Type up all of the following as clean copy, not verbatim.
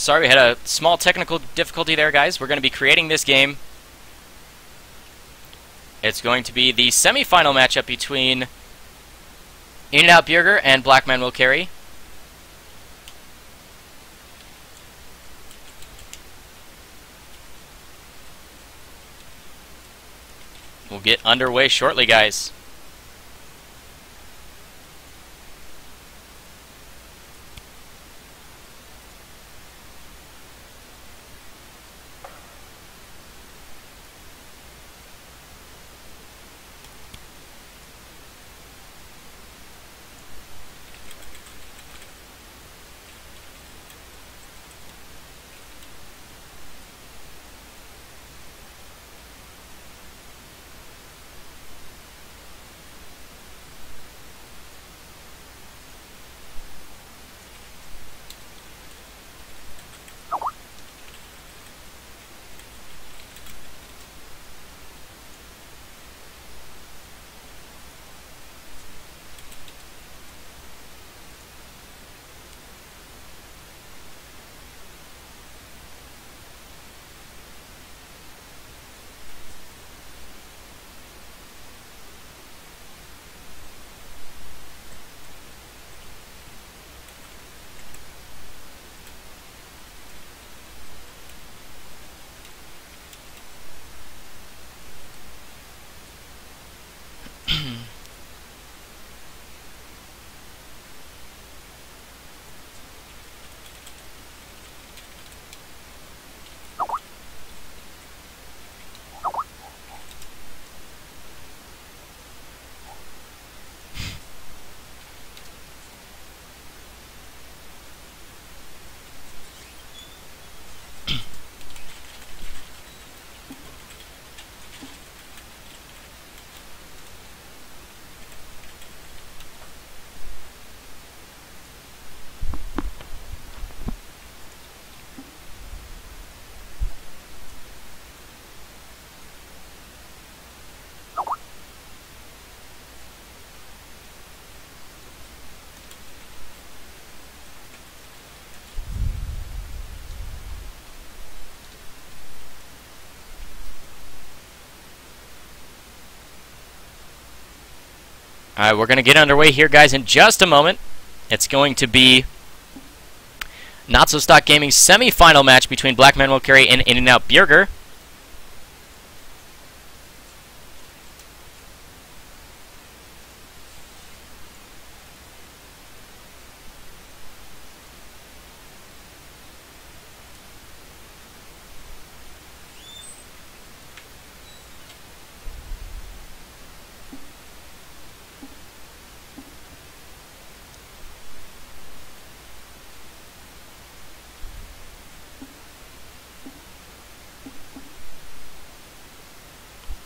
Sorry, we had a small technical difficulty there, guys. We're going to be creating this game. It's going to be the semifinal matchup between In-N-Out Burger and Black Man Will Carry. We'll get underway shortly, guys. Alright, we're going to get underway here, guys, in just a moment. It's going to be NotSoStockGaming's semi-final match between Black Man Will Carry and In-N-Out Burger.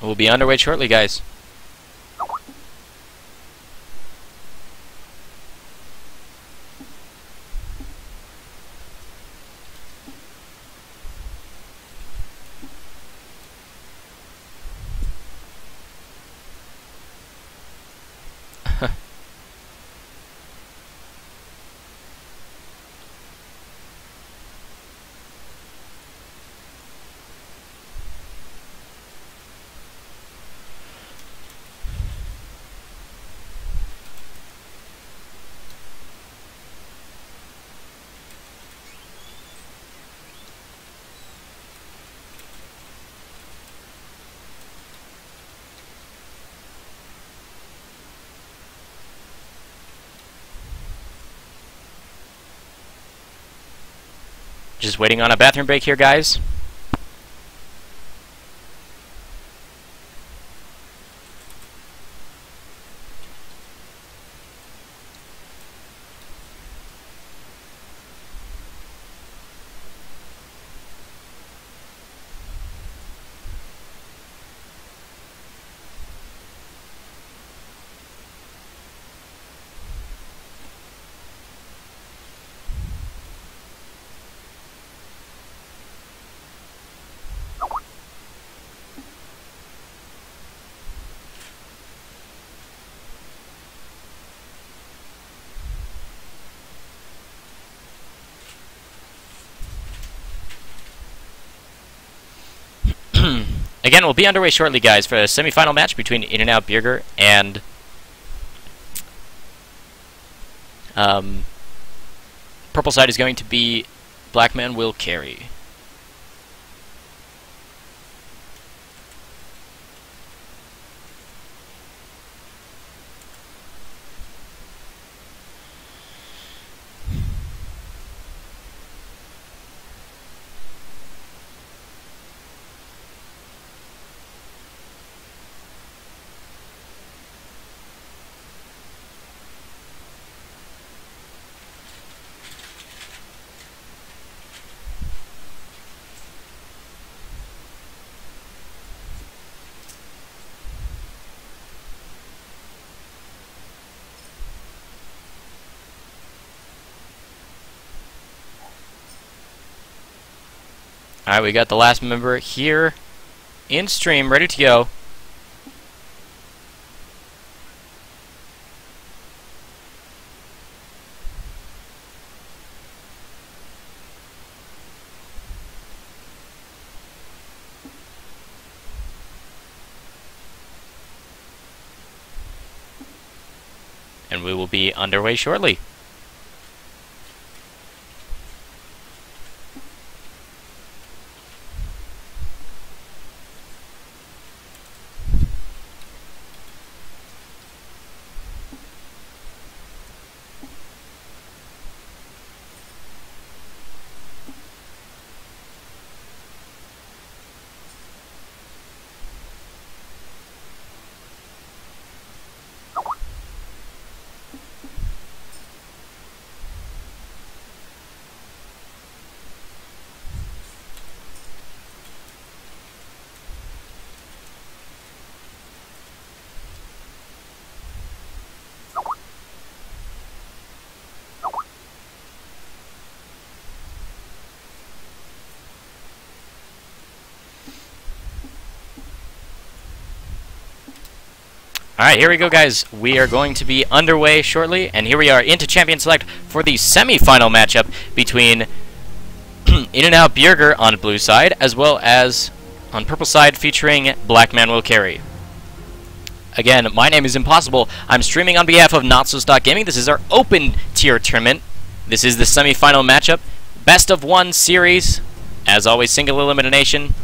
We'll be underway shortly, guys. Just waiting on a bathroom break here, guys. again, we'll be underway shortly, guys, for a semifinal match between In-N-Out Burger and purple side is going to be Black Man Will Carry. Alright, we got the last member here in stream, ready to go. And we will be underway shortly. Alright, here we go, guys. We are going to be underway shortly, and here we are into Champion Select for the semi-final matchup between In-N-Out Burger on blue side, as well as on purple side featuring Black Man Will Carry. Again, my name is Impossible. I'm streaming on behalf of NotSoStockGaming. This is our open tier tournament. This is the semi-final matchup. Best of 1 series. As always, single elimination.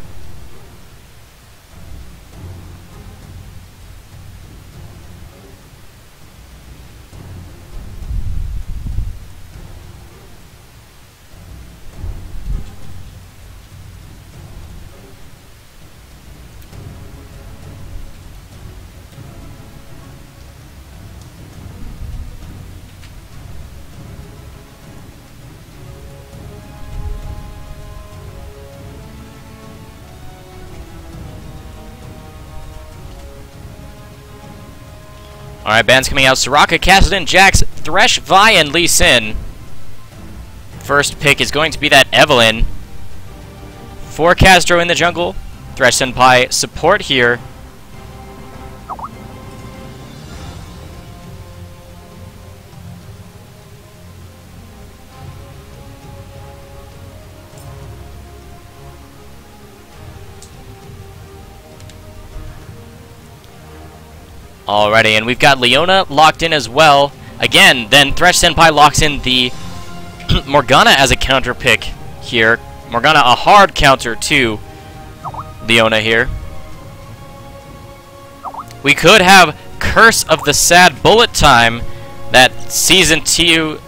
Alright, bands coming out. Soraka, Kassadin, Jax, Thresh, Vi, and Lee Sin. First pick is going to be that Evelynn. For Castro in the jungle. Thresh Senpai support here. Alrighty, and we've got Leona locked in as well. Again, then Thresh Senpai locks in the Morgana as a counter pick here. Morgana, a hard counter to Leona here. We could have Curse of the Sad Bullet time, that Season 2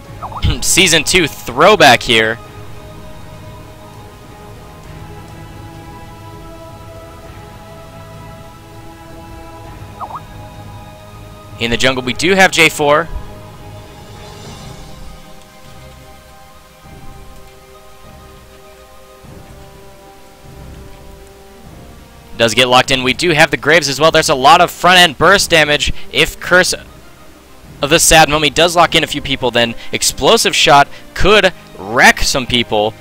throwback here. In the jungle, we do have J4. Does get locked in. We do have the Graves as well. There's a lot of front-end burst damage. If Curse of the Sad Mummy does lock in a few people, then Explosive Shot could wreck some people.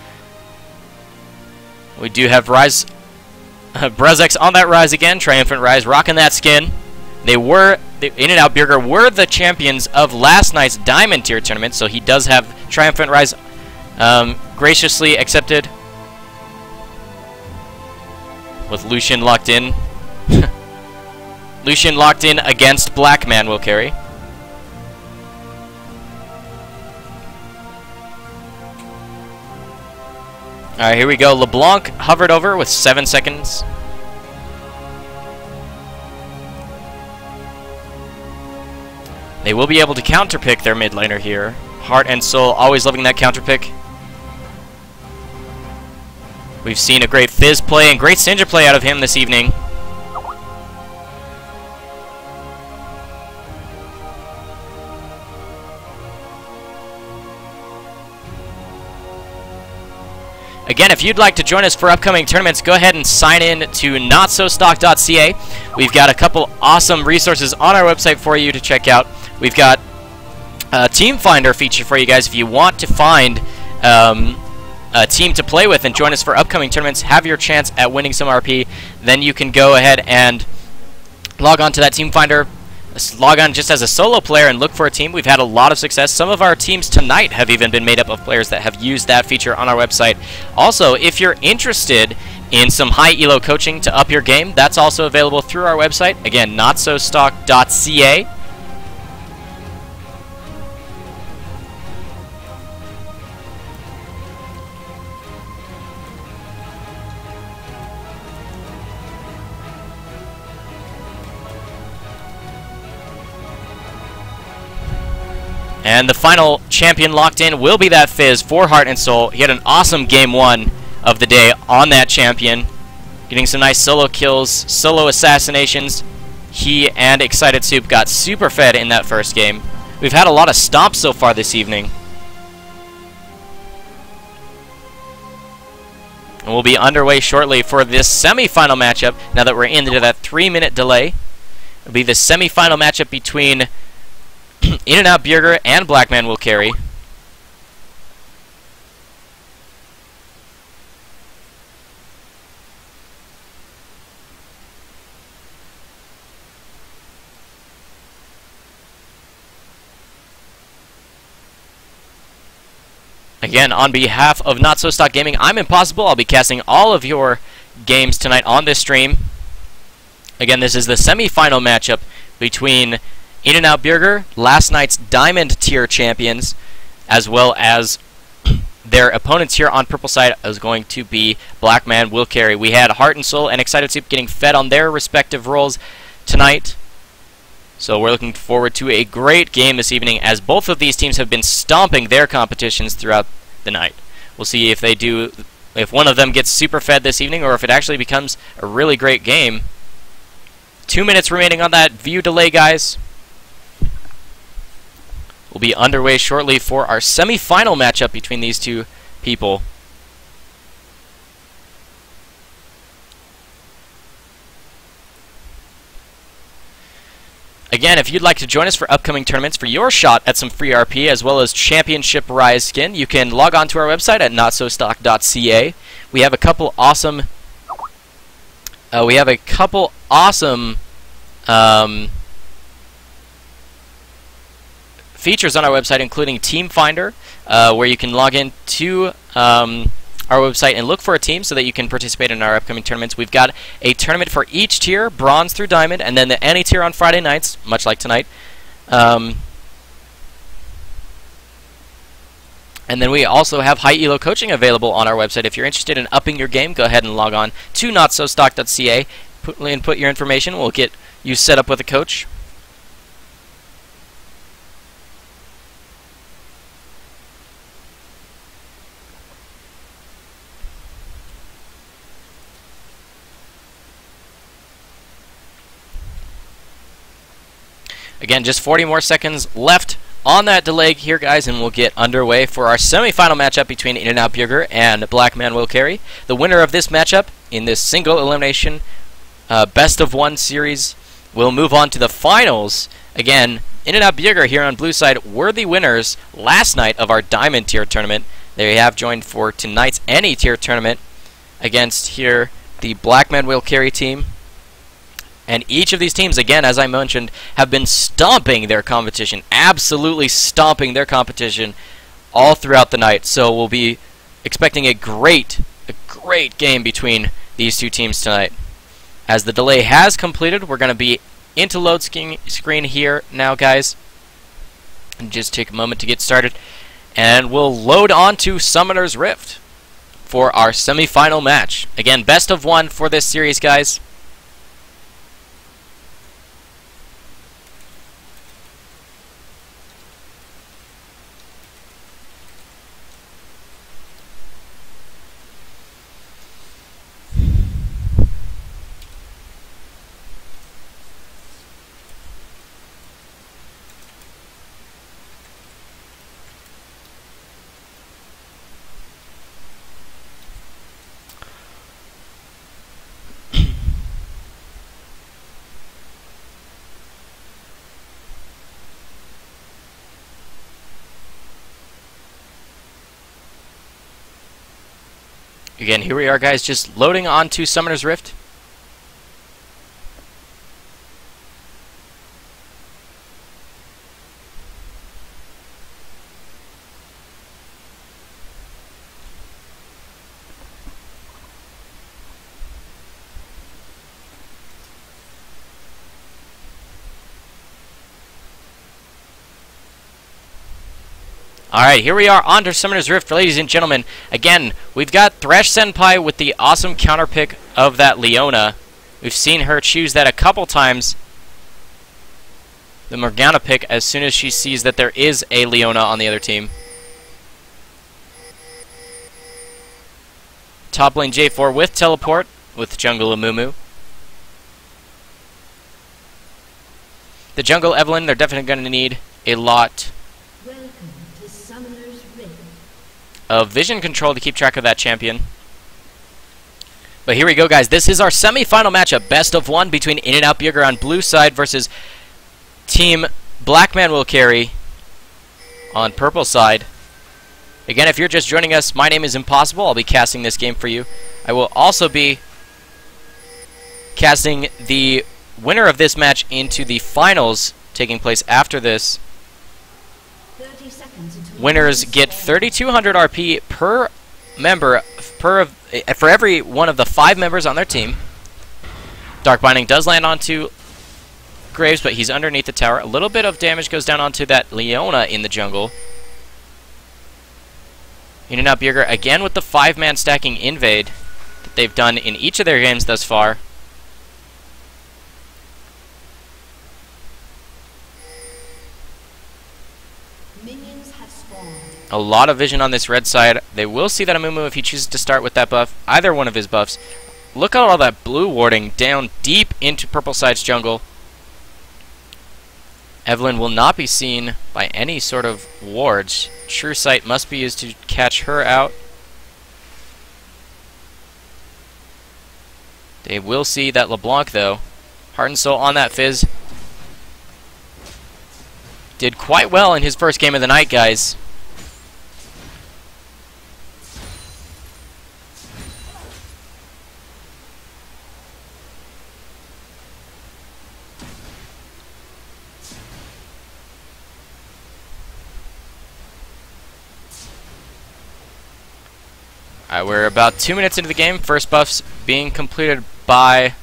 We do have Rise, Brezex on that Rise again. Triumphant Rise, rocking that skin. They were, In-N-Out Burger were the champions of last night's Diamond Tier tournament, so he does have Triumphant Rise graciously accepted. with Lucian locked in. Lucian locked in against Black Man will carry. Alright, here we go. LeBlanc hovered over with 7 seconds. They will be able to counterpick their mid laner here. Heart and Soul always loving that counterpick. We've seen a great Fizz play and great Syndra play out of him this evening. Again, if you'd like to join us for upcoming tournaments, go ahead and sign in to NotSoStock.ca. We've got a couple awesome resources on our website for you to check out. We've got a Team Finder feature for you guys. If you want to find a team to play with and join us for upcoming tournaments, have your chance at winning some RP, then you can go ahead and log on to that Team Finder. Log on just as a solo player and look for a team. We've had a lot of success. Some of our teams tonight have even been made up of players that have used that feature on our website. Also, if you're interested in some high elo coaching to up your game, that's also available through our website. Again, NotSoStock.ca. And the final champion locked in will be that Fizz for Heart and Soul. He had an awesome game 1 of the day on that champion, getting some nice solo kills, solo assassinations. He and Excited Soup got super fed in that first game. We've had a lot of stomps so far this evening. And we'll be underway shortly for this semi-final matchup, now that we're into that 3-minute delay. It'll be the semi-final matchup between In-N-Out Bjerger and Black Man will carry. Again, on behalf of NotSoStockGaming, I'm Impossible. I'll be casting all of your games tonight on this stream. Again, this is the semi-final matchup between In-N-Out Bjerger, last night's Diamond tier champions, as well as their opponents here on purple side is going to be Black Man will carry. We had Heart and Soul and Excited Soup getting fed on their respective roles tonight. So we're looking forward to a great game this evening, as both of these teams have been stomping their competitions throughout the night. We'll see if they do, if one of them gets super fed this evening, or if it actually becomes a really great game. 2 minutes remaining on that view delay, guys. We'll be underway shortly for our semi-final matchup between these two people. Again, if you'd like to join us for upcoming tournaments for your shot at some free RP as well as Championship Rise skin, you can log on to our website at NotSoStock.ca. We have a couple awesome features on our website, including Team Finder, where you can log in to our website and look for a team so that you can participate in our upcoming tournaments. We've got a tournament for each tier, Bronze through Diamond, and then the any tier on Friday nights, much like tonight. And then we also have high elo coaching available on our website. If you're interested in upping your game, go ahead and log on to NotSoStock.ca, input your information. We'll get you set up with a coach. Again, just 40 more seconds left on that delay here, guys, and we'll get underway for our semi-final matchup between In-N-Out Bjerger and Black Man will carry. The winner of this matchup in this single elimination best-of-1 series will move on to the finals. Again, In-N-Out Bjerger here on blue side were the winners last night of our Diamond tier tournament. They have joined for tonight's any tier tournament against here the Black Man will carry team. And each of these teams, again, as I mentioned, have been stomping their competition, absolutely stomping their competition all throughout the night. So we'll be expecting a great game between these two teams tonight. As the delay has completed, we're going to be into load screen here now, guys. And just take a moment to get started. And we'll load on to Summoner's Rift for our semi-final match. Again, best of one for this series, guys. Again, here we are, guys, just loading onto Summoner's Rift. Alright, here we are on to Summoner's Rift, ladies and gentlemen. Again, we've got Thresh Senpai with the awesome counter pick of that Leona. We've seen her choose that a couple times. The Morgana pick as soon as she sees that there is a Leona on the other team. Top lane J4 with teleport with jungle Amumu. The jungle Evelyn, they're definitely going to need a lot of vision control to keep track of that champion. But here we go, guys. This is our semi-final matchup. Best of one between In-N-Out Burger on blue side versus Team Blackman Will Carry on purple side. Again, if you're just joining us, my name is Impossible. I'll be casting this game for you. I will also be casting the winner of this match into the finals taking place after this. Winners get 3,200 RP per member for every one of the 5 members on their team. Dark Binding does land onto Graves, but he's underneath the tower. A little bit of damage goes down onto that Leona in the jungle. In-N-Out Burger again with the 5-man stacking invade that they've done in each of their games thus far. A lot of vision on this red side. They will see that Amumu if he chooses to start with that buff, either one of his buffs. Look at all that blue warding down deep into purple side's jungle. Evelyn will not be seen by any sort of wards. True Sight must be used to catch her out. They will see that LeBlanc, though. Heart and Soul on that Fizz. Did quite well in his first game of the night, guys. Alright, we're about 2 minutes into the game. First buffs being completed by...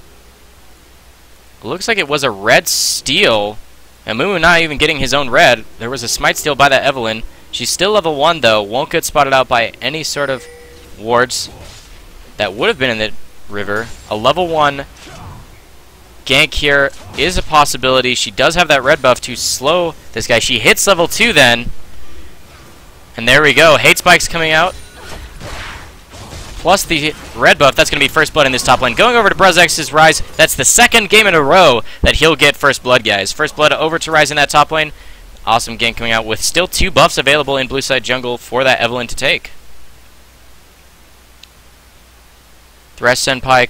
looks like it was a red steal. And Mumu not even getting his own red. There was a smite steal by that Evelyn. She's still level 1 though. Won't get spotted out by any sort of wards that would have been in the river. A level 1 gank here is a possibility. She does have that red buff to slow this guy. She hits level 2 then. And there we go. Hate Spike's coming out. Plus the red buff, that's going to be first blood in this top lane. Going over to Bruzx's Rise, that's the second game in a row that he'll get first blood, guys. First blood over to Rise in that top lane. Awesome gank coming out with still 2 buffs available in blue side jungle for that Evelyn to take. Thresh Senpai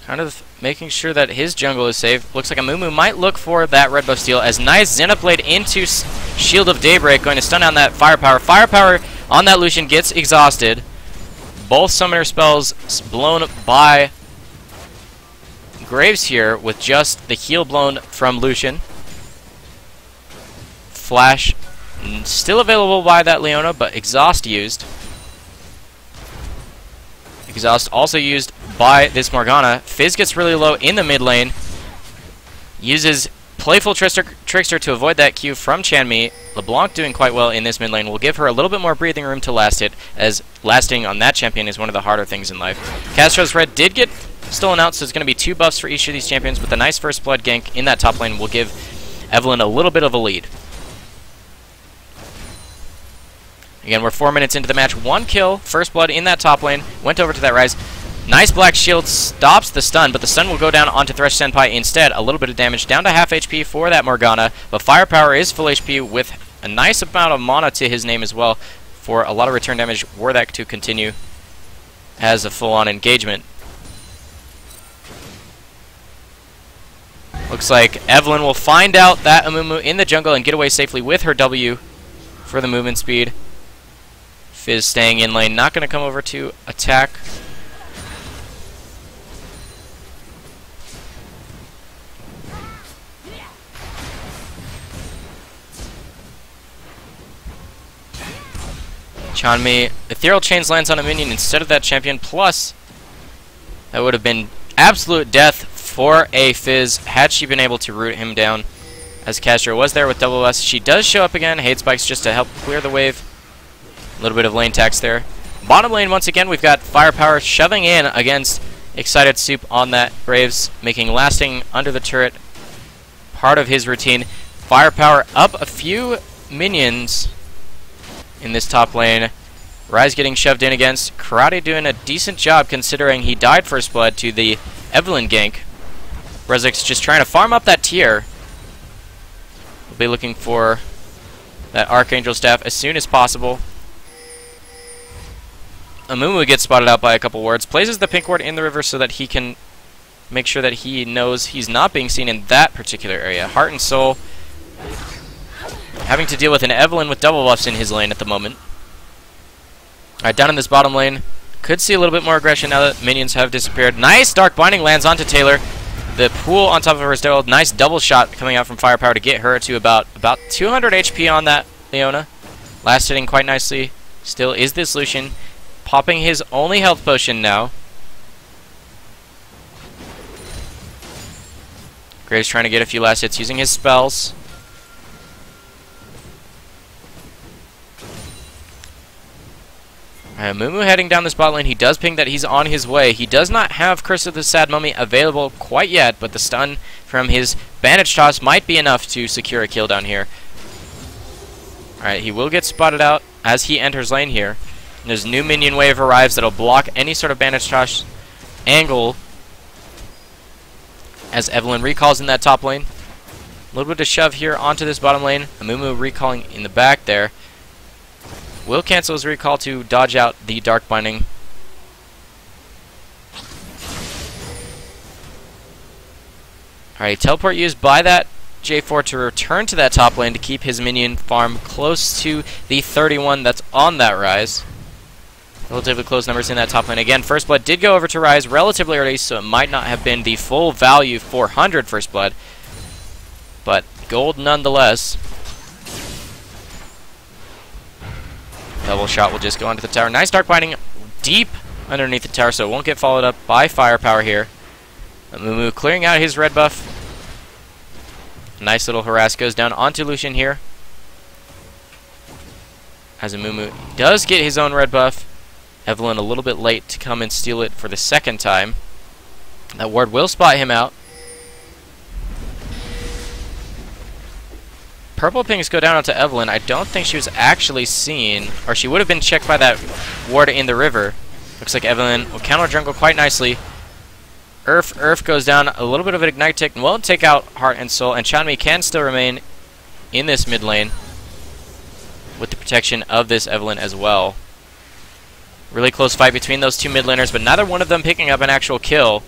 kind of making sure that his jungle is safe. Looks like Amumu might look for that red buff steal as nice Xenoblade into Shield of Daybreak, going to stun down that Firepower. Firepower on that Lucian gets exhausted. Both summoner spells blown by Graves here with just the heal blown from Lucian. Flash still available by that Leona, but exhaust used. Exhaust also used by this Morgana. Fizz gets really low in the mid lane. Uses Playful Trickster to avoid that Q from Chanmi. LeBlanc doing quite well in this mid lane. Will give her a little bit more breathing room to last it, as lasting on that champion is one of the harder things in life. Castro's red did get stolen out, so it's going to be 2 buffs for each of these champions, but the nice first blood gank in that top lane will give Evelynn a little bit of a lead. Again, we're 4 minutes into the match. 1 kill, first blood in that top lane. Went over to that Rise. Nice black shield stops the stun, but the stun will go down onto Thresh Senpai instead. A little bit of damage, down to half HP for that Morgana, but Firepower is full HP with a nice amount of mana to his name as well for a lot of return damage were that to continue as a full-on engagement. Looks like Evelynn will find out that Amumu in the jungle and get away safely with her W for the movement speed. Fizz staying in lane, not going to come over to attack. Chanmi, Ethereal Chains lands on a minion instead of that champion, plus that would have been absolute death for a Fizz had she been able to root him down, as Castro was there with double S. She does show up again, Hate Spikes just to help clear the wave. A little bit of lane tax there. Bottom lane, once again, we've got Firepower shoving in against Excited Soup on that Braves, making lasting under the turret part of his routine. Firepower up a few minions in this top lane. Rise getting shoved in against. Karate doing a decent job considering he died first blood to the Evelynn gank. Brezik's just trying to farm up that tier. We'll be looking for that Archangel Staff as soon as possible. Amumu gets spotted out by a couple wards. Places the pink ward in the river so that he can make sure that he knows he's not being seen in that particular area. Heart and Soul having to deal with an Evelynn with double buffs in his lane at the moment. Alright, down in this bottom lane. Could see a little bit more aggression now that minions have disappeared. Nice Dark Binding lands onto Taylor. The pool on top of her still. Nice double shot coming out from Firepower to get her to about 200 HP on that Leona. Last hitting quite nicely. Still is this Lucian. Popping his only health potion now. Graves trying to get a few last hits using his spells. Mumu heading down this bot lane. He does ping that he's on his way. He does not have Curse of the Sad Mummy available quite yet, but the stun from his Bandage Toss might be enough to secure a kill down here. Alright, he will get spotted out as he enters lane here. And there's a new minion wave arrives that'll block any sort of Bandage Toss angle as Evelynn recalls in that top lane. A little bit of shove here onto this bottom lane. Amumu recalling in the back there. Will cancel his recall to dodge out the Dark Binding. Alright, teleport used by that J4 to return to that top lane to keep his minion farm close to the 31 that's on that Rise. Relatively close numbers in that top lane. Again, First Blood did go over to Rise relatively early, so it might not have been the full value 400 First Blood. But gold nonetheless. Double shot will just go onto the tower. Nice Dark Binding deep underneath the tower, so it won't get followed up by Firepower here. Mumu clearing out his red buff. Nice little harass goes down onto Lucian here. As Mumu does get his own red buff. Evelynn a little bit late to come and steal it for the second time. That ward will spot him out. Purple pings go down onto Evelynn. I don't think she was actually seen, or she would have been checked by that ward in the river. Looks like Evelynn will counter jungle quite nicely. Urf goes down, a little bit of an ignite tick, and won't take out Heart and Soul, and Chanmi can still remain in this mid lane with the protection of this Evelynn as well. Really close fight between those two mid laners, but neither one of them picking up an actual kill.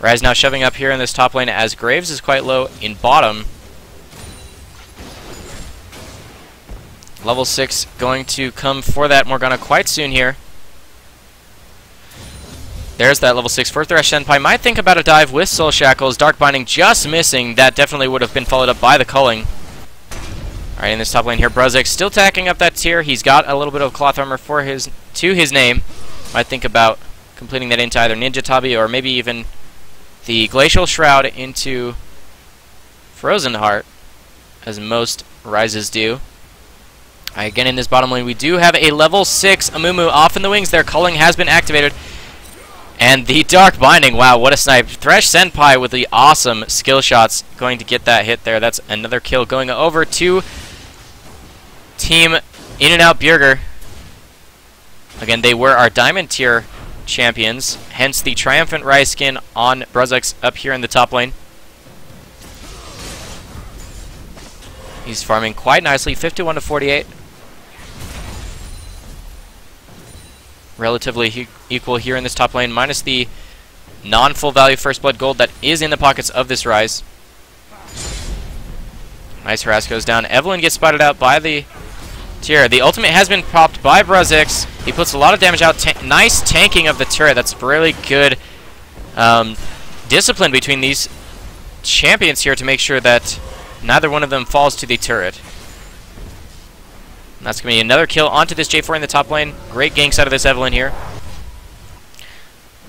Rise now shoving up here in this top lane as Graves is quite low in bottom. Level 6 going to come for that Morgana quite soon here. There's that level 6 for Thresh Senpai. Might think about a dive with Soul Shackles. Dark Binding just missing. That definitely would have been followed up by the culling. Alright, in this top lane here, Brezik still tacking up that tier. He's got a little bit of cloth armor for his name. Might think about completing that into either Ninja Tabi or maybe even the Glacial Shroud into Frozen Heart, as most Rises do. Again, in this bottom lane, we do have a level 6 Amumu off in the wings. Their culling has been activated. And the Dark Binding, wow, what a snipe. Thresh Senpai with the awesome skill shots going to get that hit there. That's another kill going over to Team In-N-Out Bjerger. Again, they were our Diamond tier champions, hence the Triumphant Rise skin on Bruzix up here in the top lane. He's farming quite nicely, 51 to 48. Relatively equal here in this top lane, minus the non-full value First Blood gold that is in the pockets of this Rise. Nice harass goes down. Evelyn gets spotted out by the tier. The ultimate has been popped by Bruzix. He puts a lot of damage out. Nice tanking of the turret. That's really good discipline between these champions here to make sure that neither one of them falls to the turret. And that's going to be another kill onto this J4 in the top lane. Great ganks out of this Evelyn here.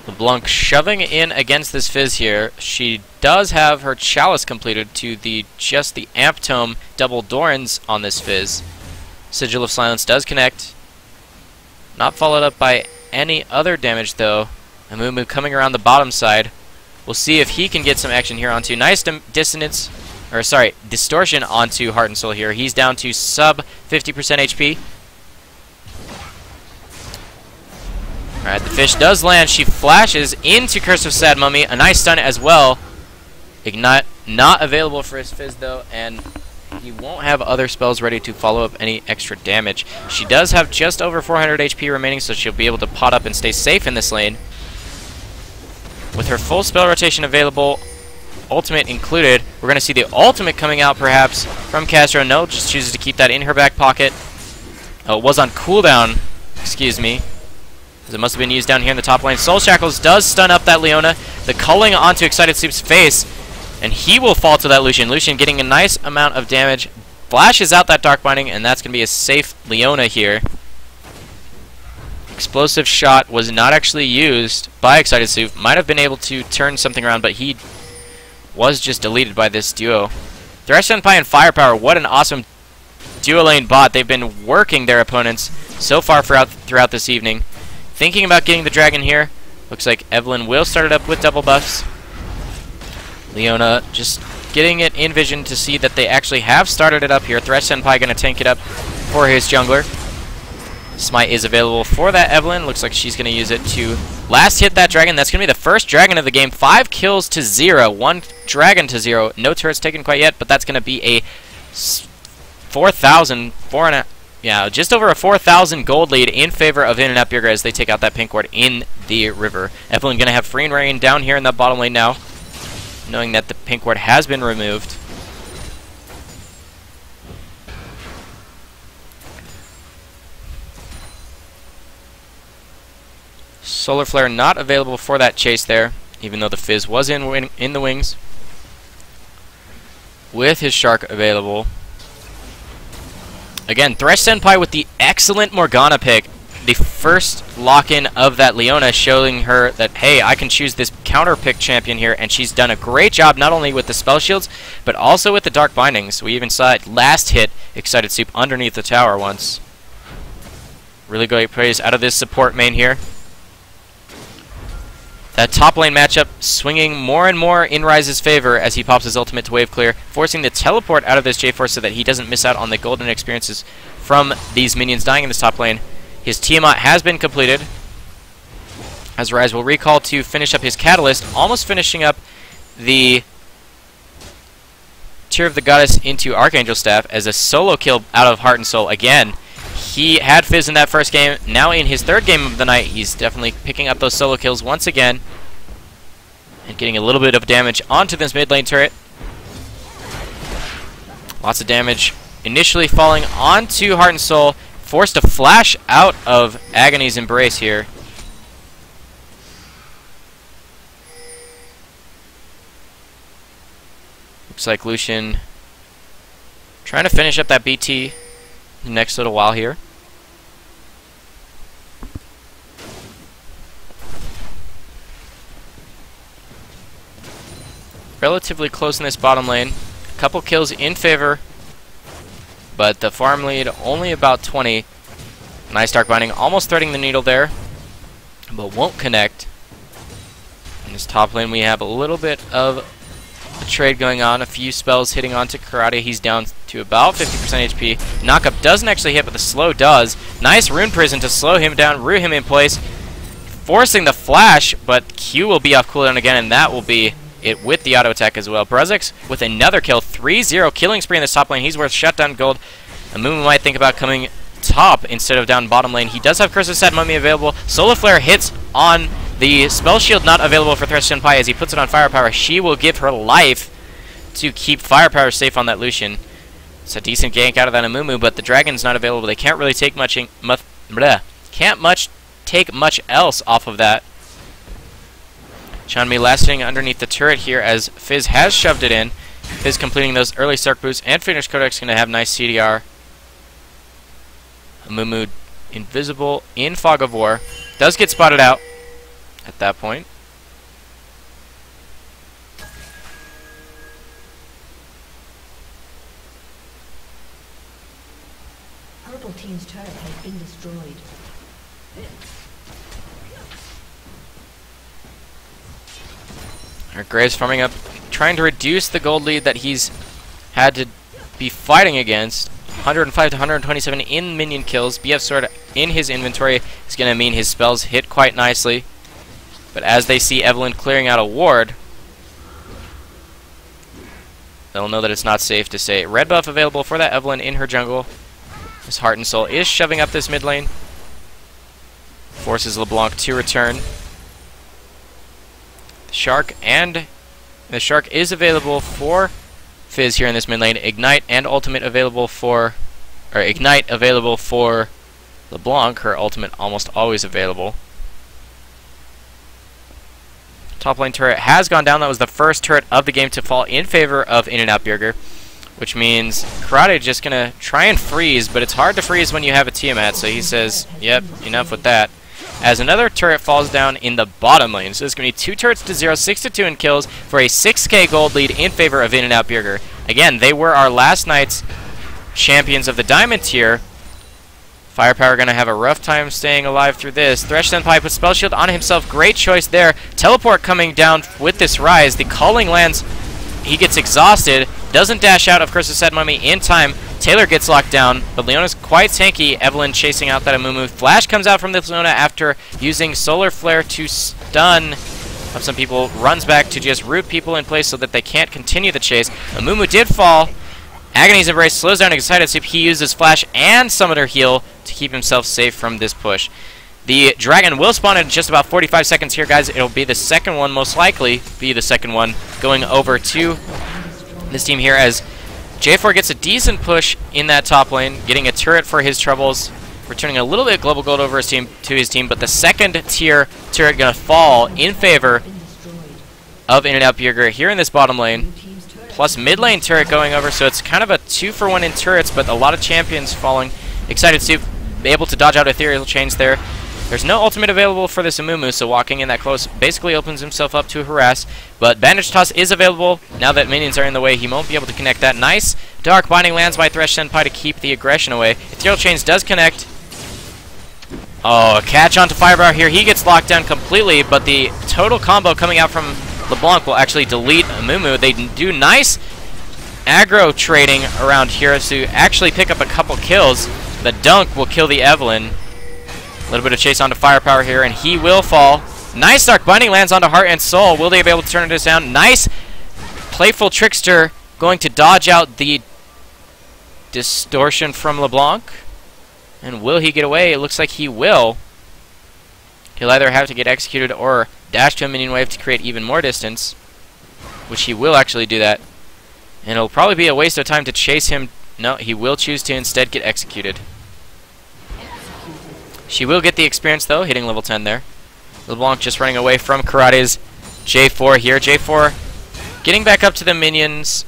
LeBlanc shoving in against this Fizz here. She does have her Chalice completed to just the Amp Tome double Dorans on this Fizz. Sigil of Silence does connect. Not followed up by any other damage though. Amumu coming around the bottom side. We'll see if he can get some action here onto nice distortion onto Heart and Soul here. He's down to sub 50% HP. Alright, the fish does land. She flashes into Curse of Sad Mummy. A nice stun as well. Ignite not available for his Fizz though, and he won't have other spells ready to follow up any extra damage. She does have just over 400 HP remaining, so she'll be able to pot up and stay safe in this lane. With her full spell rotation available, ultimate included, we're going to see the ultimate coming out perhaps from Castro. No, just chooses to keep that in her back pocket. Oh, it was on cooldown, excuse me, because it must have been used down here in the top lane. Soul Shackles does stun up that Leona. The culling onto Excited Sleep's face, and he will fall to that Lucian. Lucian getting a nice amount of damage, flashes out that Dark Binding, and that's going to be a safe Leona here. Explosive Shot was not actually used by Excited Sleep. Might have been able to turn something around, but he was just deleted by this duo. Thresh Senpai and Firepower, what an awesome duo lane bot. They've been working their opponents so far throughout this evening. Thinking about getting the dragon here. Looks like Evelyn will start it up with double buffs. Leona just getting it in vision to see that they actually have started it up here. Thresh Senpai going to tank it up for his jungler. Smite is available for that Evelyn. Looks like she's going to use it to last hit that dragon. That's going to be the first dragon of the game. 5 kills to 0. 1 dragon to 0. No turrets taken quite yet, but that's going to be a 4,000, just over a 4,000 gold lead in favor of In-N-Out Bjerger as they take out that pink ward in the river. Evelyn going to have free and reign down here in the bottom lane now, knowing that the pink ward has been removed. Solar Flare not available for that chase there, even though the Fizz was in the wings. With his Shark available. Again, Thresh Senpai with the excellent Morgana pick. The first lock-in of that Leona, showing her that, hey, I can choose this counter-pick champion here, and she's done a great job not only with the spell shields, but also with the Dark Bindings. We even saw it last hit Excited Soup underneath the tower once. Really great praise out of this support main here. That top lane matchup swinging more and more in Rise's favor as he pops his ultimate to wave clear, forcing the teleport out of this J4 so that he doesn't miss out on the golden experiences from these minions dying in this top lane. His Tiamat has been completed, as Rise will recall to finish up his Catalyst, almost finishing up the Tear of the Goddess into Archangel Staff as a solo kill out of Heart and Soul again. He had Fizz in that first game. Now in his third game of the night, he's definitely picking up those solo kills once again. And getting a little bit of damage onto this mid lane turret. Lots of damage initially falling onto Heart and Soul. Forced to flash out of Agony's Embrace here. Looks like Lucian trying to finish up that BT the next little while here. relatively close in this bottom lane. A couple kills in favor, but the farm lead only about 20. Nice Dark Binding, almost threading the needle there, but won't connect. In this top lane, we have a little bit of a trade going on. A few spells hitting onto Karate. He's down to about 50% HP. Knockup doesn't actually hit, but the slow does. Nice Rune Prison to slow him down, root him in place, forcing the flash, but Q will be off cooldown again, and that will be it with the auto attack as well. Bruzix with another kill, 3-0 killing spree in this top lane. He's worth shutdown gold. Amumu might think about coming top instead of down bottom lane. He does have Curse of Sad Mummy available. Solar Flare hits on the spell shield, not available for Thresh Senpai as he puts it on Firepower. She will give her life to keep Firepower safe on that Lucian. It's a decent gank out of that Amumu, but the Dragon's not available. They can't really take take much else off of that. Chanmi lasting underneath the turret here as Fizz has shoved it in. Fizz completing those early Sark boosts, and Finish Codex going to have nice CDR. Amumu invisible in Fog of War. Does get spotted out at that point. Purple team's turret has been destroyed. Alright, Graves farming up, trying to reduce the gold lead that he's had to be fighting against. 105 to 127 in minion kills. BF Sword in his inventory is going to mean his spells hit quite nicely. But as they see Evelynn clearing out a ward, they'll know that it's not safe to say. Red buff available for that Evelynn in her jungle. His Heart and Soul is shoving up this mid lane. Forces LeBlanc to return. The Shark is available for Fizz here in this mid lane. Ignite and ultimate available for, Ignite available for LeBlanc. Her ultimate almost always available. Top lane turret has gone down. That was the first turret of the game to fall in favor of In-N-Out Burger, which means Karate just gonna try and freeze, but it's hard to freeze when you have a Tiamat. So he says, "Yep, enough with that." As another turret falls down in the bottom lane. So there's going to be 2 turrets to 0, 6 to 2 in kills for a 6k gold lead in favor of In-N-Out Burger. Again, they were our last night's champions of the Diamond tier. Firepower going to have a rough time staying alive through this. Thresh Senpai puts Spell Shield on himself. Great choice there. Teleport coming down with this rise. The calling lands. He gets exhausted. Doesn't dash out of Curse of Sad Mummy in time. Taylor gets locked down, but Leona's quite tanky. Evelynn chasing out that Amumu. Flash comes out from this Leona after using Solar Flare to stun some people. Runs back to just root people in place so that they can't continue the chase. Amumu did fall. Agony's Embrace slows down Excited Soup. He uses Flash and Summoner Heal to keep himself safe from this push. The Dragon will spawn in just about 45 seconds here, guys. It'll be the second one, most likely be the second one, going over to this team here as J4 gets a decent push in that top lane, getting a turret for his troubles, returning a little bit of global gold over his team to his team, but the second tier turret gonna fall in favor of In-N-Out Burger here in this bottom lane. Plus mid lane turret going over, so it's kind of a 2-for-1 in turrets, but a lot of champions falling. Excited Soup able to dodge out Ethereal Chains there. There's no ultimate available for this Amumu, so walking in that close basically opens himself up to harass. But Bandage Toss is available. Now that minions are in the way, he won't be able to connect that. Nice Dark Binding lands by Thresh Senpai to keep the aggression away. Ethereal Chains does connect. Oh, a catch onto Firepower here. He gets locked down completely, but the total combo coming out from LeBlanc will actually delete Amumu. They do nice aggro trading around here to actually pick up a couple kills. The dunk will kill the Evelynn. A little bit of chase onto Firepower here, and he will fall. Nice Dark Binding lands onto Heart and Soul. Will they be able to turn this down? Nice Playful Trickster going to dodge out the distortion from LeBlanc. And will he get away? It looks like he will. He'll either have to get executed or dash to a minion wave to create even more distance, which he will actually do that. And it'll probably be a waste of time to chase him. No, he will choose to instead get executed. She will get the experience, though, hitting level 10 there. LeBlanc just running away from Karate's J4 here. J4 getting back up to the minions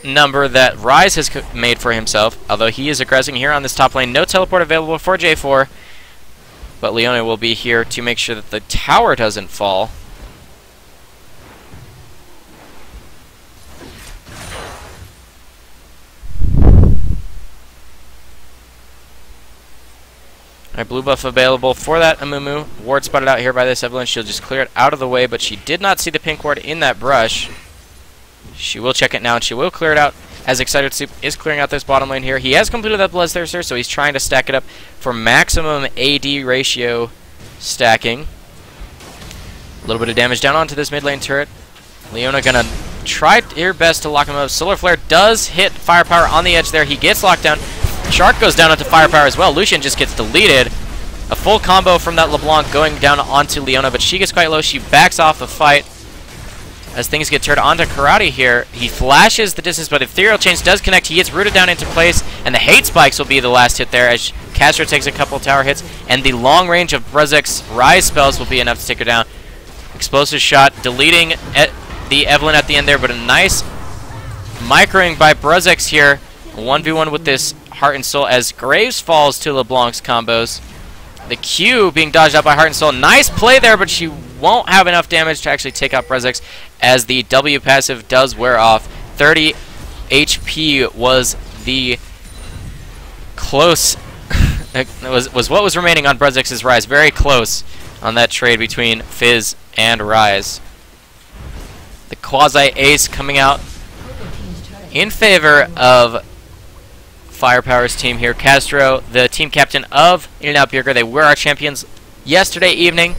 number that Rise has made for himself, although he is aggressing here on this top lane. No teleport available for J4, but Leona will be here to make sure that the tower doesn't fall. Alright, blue buff available for that Amumu. Ward spotted out here by this Evelyn. She'll just clear it out of the way, but she did not see the pink ward in that brush. She will check it now, and she will clear it out as Excited Soup is clearing out this bottom lane here. He has completed that Bloodthirster, so he's trying to stack it up for maximum AD ratio stacking. A little bit of damage down onto this mid lane turret. Leona gonna try her best to lock him up. Solar Flare does hit Firepower on the edge there. He gets locked down. Shark goes down onto Firepower as well. Lucian just gets deleted. A full combo from that LeBlanc going down onto Leona, but she gets quite low. She backs off the fight as things get turned onto Karate here. He flashes the distance, but Ethereal Chains does connect. He gets rooted down into place, and the Hate Spikes will be the last hit there as Castro takes a couple tower hits, and the long range of Bruzek's Rise spells will be enough to take her down. Explosive shot, deleting the Evelyn at the end there, but a nice microing by Bruzex here. 1v1 with this Heart and Soul as Graves falls to LeBlanc's combos. The Q being dodged out by Heart and Soul. Nice play there, but she won't have enough damage to actually take out Bruzex as the W passive does wear off. 30 HP was the close was what was remaining on Bruzex's Rise. Very close on that trade between Fizz and Rise. The quasi-ace coming out in favor of Firepower's team here. Castro, the team captain of In-N-Out Burger. They were our champions yesterday evening.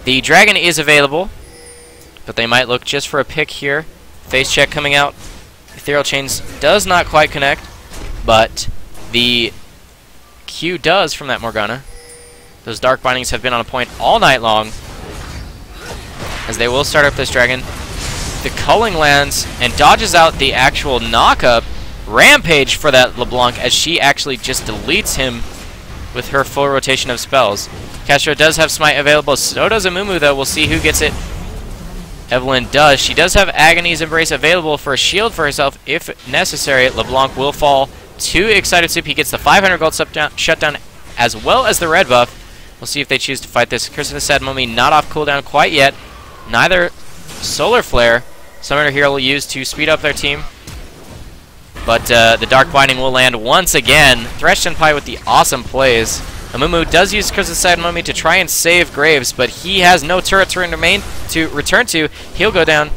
The Dragon is available, but they might look just for a pick here. Face check coming out. Ethereal Chains does not quite connect, but the Q does from that Morgana. Those Dark Bindings have been on a point all night long, as they will start up this Dragon. The Culling lands and dodges out the actual knock-up. Rampage for that LeBlanc as she actually just deletes him with her full rotation of spells. Castro does have Smite available, so does Amumu though. We'll see who gets it. Evelyn does. She does have Agony's Embrace available for a shield for herself if necessary. LeBlanc will fall to Excited Soup. He gets the 500 gold shutdown as well as the red buff. We'll see if they choose to fight this. Curse of the Sad Mummy not off cooldown quite yet. Neither Solar Flare. Summoner here will use to speed up their team. But the Dark Binding will land once again. Thresh Senpai with the awesome plays. Amumu does use Curse of the Sad Mummy to try and save Graves, but he has no turret to return to. He'll go down.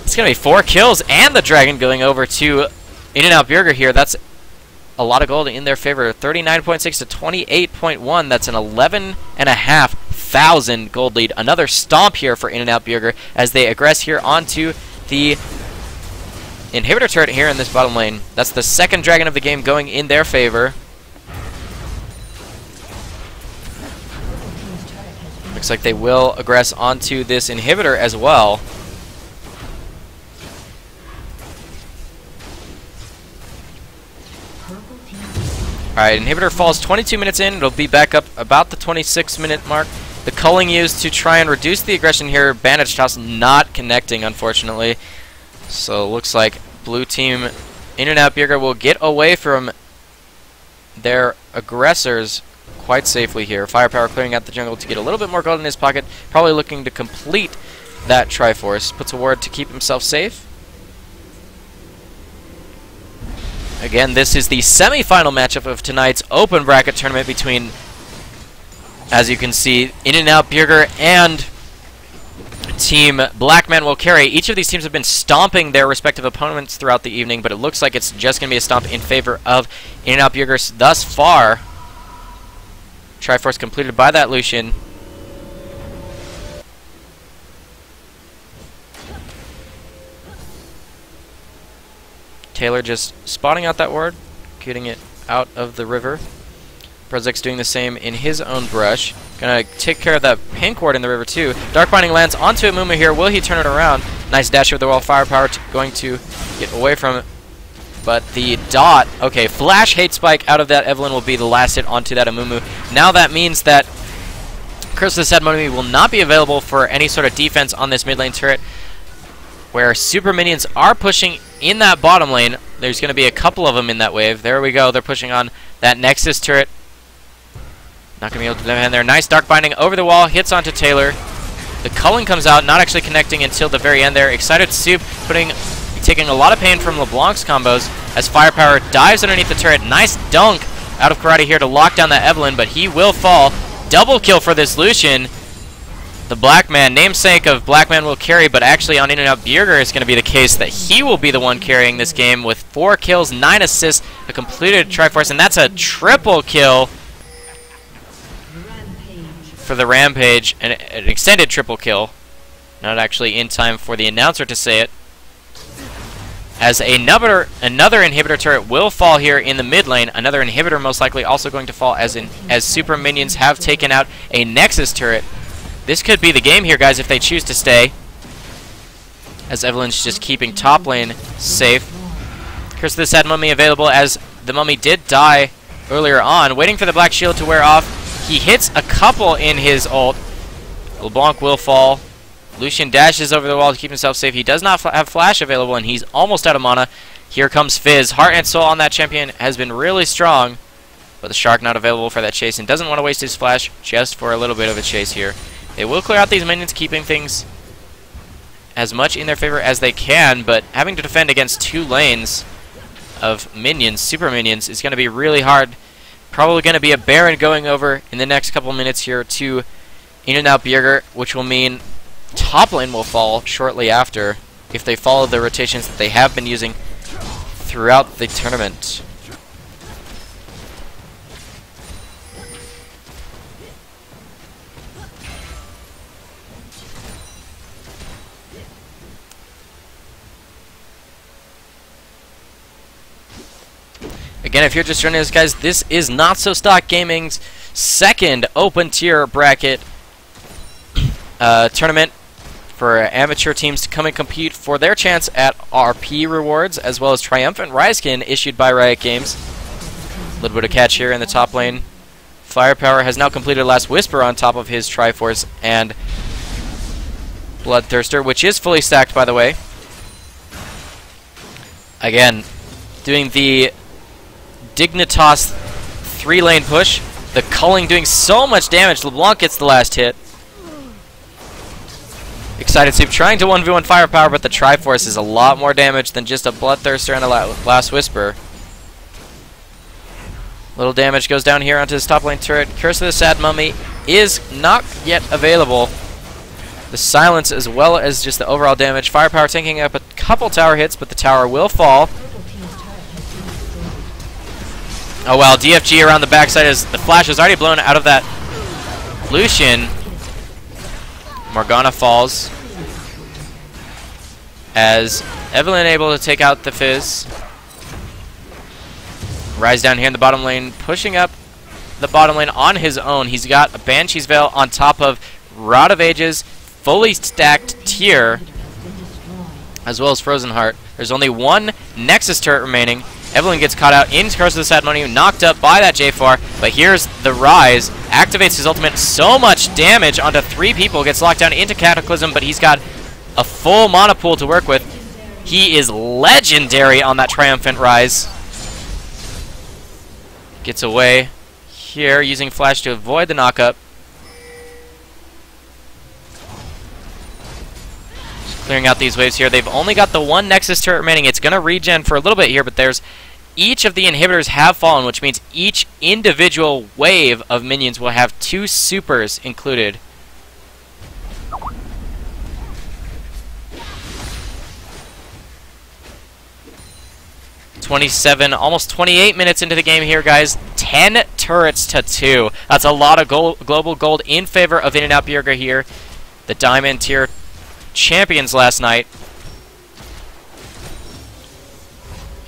It's going to be 4 kills and the Dragon going over to In-N-Out Burger here. That's a lot of gold in their favor. 39.6 to 28.1. That's an 11,500 gold lead. Another stomp here for In-N-Out Burger as they aggress here onto the inhibitor turret here in this bottom lane. That's the second Dragon of the game going in their favor. Looks like they will aggress onto this inhibitor as well. Alright, inhibitor falls 22 minutes in. It'll be back up about the 26-minute mark. The culling used to try and reduce the aggression here. Bandage Toss not connecting, unfortunately. So looks like blue team In-N-Out Burger will get away from their aggressors quite safely here. Firepower clearing out the jungle to get a little bit more gold in his pocket. Probably looking to complete that Triforce. Puts a ward to keep himself safe. Again, this is the semi-final matchup of tonight's open bracket tournament between, as you can see, In-N-Out Burger and Team Black Man Will Carry. Each of these teams have been stomping their respective opponents throughout the evening, but it looks like it's just going to be a stomp in favor of In-N-Out Burger thus far. Triforce completed by that Lucian. Taylor just spotting out that ward, getting it out of the river. Bruzek's doing the same in his own brush. Gonna take care of that pink ward in the river too. Dark Binding lands onto Amumu here. Will he turn it around? Nice dash with the wall. Firepower going to get away from it. But the dot, okay, Flash Hate Spike out of that Evelyn will be the last hit onto that Amumu. Now that means that Curse of the Sad Mummy will not be available for any sort of defense on this mid lane turret, where super minions are pushing in that bottom lane. There's going to be a couple of them in that wave. There we go. They're pushing on that Nexus turret. Not going to be able to defend there. Nice Dark Binding over the wall. Hits onto Taylor. The culling comes out, not actually connecting until the very end there. Excited Soup taking a lot of pain from LeBlanc's combos as Firepower dives underneath the turret. Nice dunk out of karate here to lock down that Evelyn, but he will fall. Double kill for this Lucian. The Black Man, namesake of Black Man will carry, but actually on In-N-Out Burger is going to be the case that he will be the one carrying this game with 4 kills, 9 assists, a completed Triforce, and that's a triple kill for the Rampage, and an extended triple kill. Not actually in time for the announcer to say it. As another inhibitor turret will fall here in the mid lane. Another inhibitor most likely also going to fall as super minions have taken out a Nexus turret. This could be the game here, guys, if they choose to stay. As Evelyn's just keeping top lane safe. Curse of the Sad Mummy available as the Mummy did die earlier on. Waiting for the Black Shield to wear off. He hits a couple in his ult. LeBlanc will fall. Lucian dashes over the wall to keep himself safe. He does not have Flash available, and he's almost out of mana. Here comes Fizz. Heart and Soul on that champion has been really strong, but the Shark not available for that chase and doesn't want to waste his Flash just for a little bit of a chase here. They will clear out these minions, keeping things as much in their favor as they can, but having to defend against 2 lanes of minions, super minions, is going to be really hard. Probably going to be a Baron going over in the next couple minutes here to In-N-Out Burger, which will mean top lane will fall shortly after if they follow the rotations that they have been using throughout the tournament. Again, if you're just joining us, guys, this is NotSoStockGaming's second open tier bracket tournament for amateur teams to come and compete for their chance at RP rewards, as well as Triumphant Ryskin issued by Riot Games. A little bit of catch here in the top lane. Firepower has now completed Last Whisper on top of his Triforce and Bloodthirster, which is fully stacked, by the way. Again, doing the Dignitas 3-lane push. The culling doing so much damage. LeBlanc gets the last hit. Excited Soup trying to 1v1 Firepower, but the Triforce is a lot more damage than just a Bloodthirster and a Last Whisper. Little damage goes down here onto his top lane turret. Curse of the Sad Mummy is not yet available. The silence as well as just the overall damage. Firepower taking up a couple tower hits, but the tower will fall. Oh well, DFG around the backside as the Flash is already blown out of that Lucian. Morgana falls as Evelyn able to take out the Fizz. Rise down here in the bottom lane, pushing up the bottom lane on his own. He's got a Banshee's Veil on top of Rod of Ages, fully stacked tier, as well as Frozen Heart. There's only 1 Nexus turret remaining. Evelyn gets caught out in Curse of the Sad Mummy, knocked up by that J4, but here's the Rise. Activates his ultimate, so much damage onto 3 people, gets locked down into Cataclysm, but he's got a full mana pool to work with. He is legendary on that Triumphant Rise. Gets away here, using Flash to avoid the knockup. Clearing out these waves here. They've only got the 1 Nexus turret remaining. It's going to regen for a little bit here, but there's each of the inhibitors have fallen, which means each individual wave of minions will have 2 supers included. Almost 28 minutes into the game here, guys. 10 turrets to 2. That's a lot of global gold in favor of In-N-Out Burger here. The Diamond tier champions last night.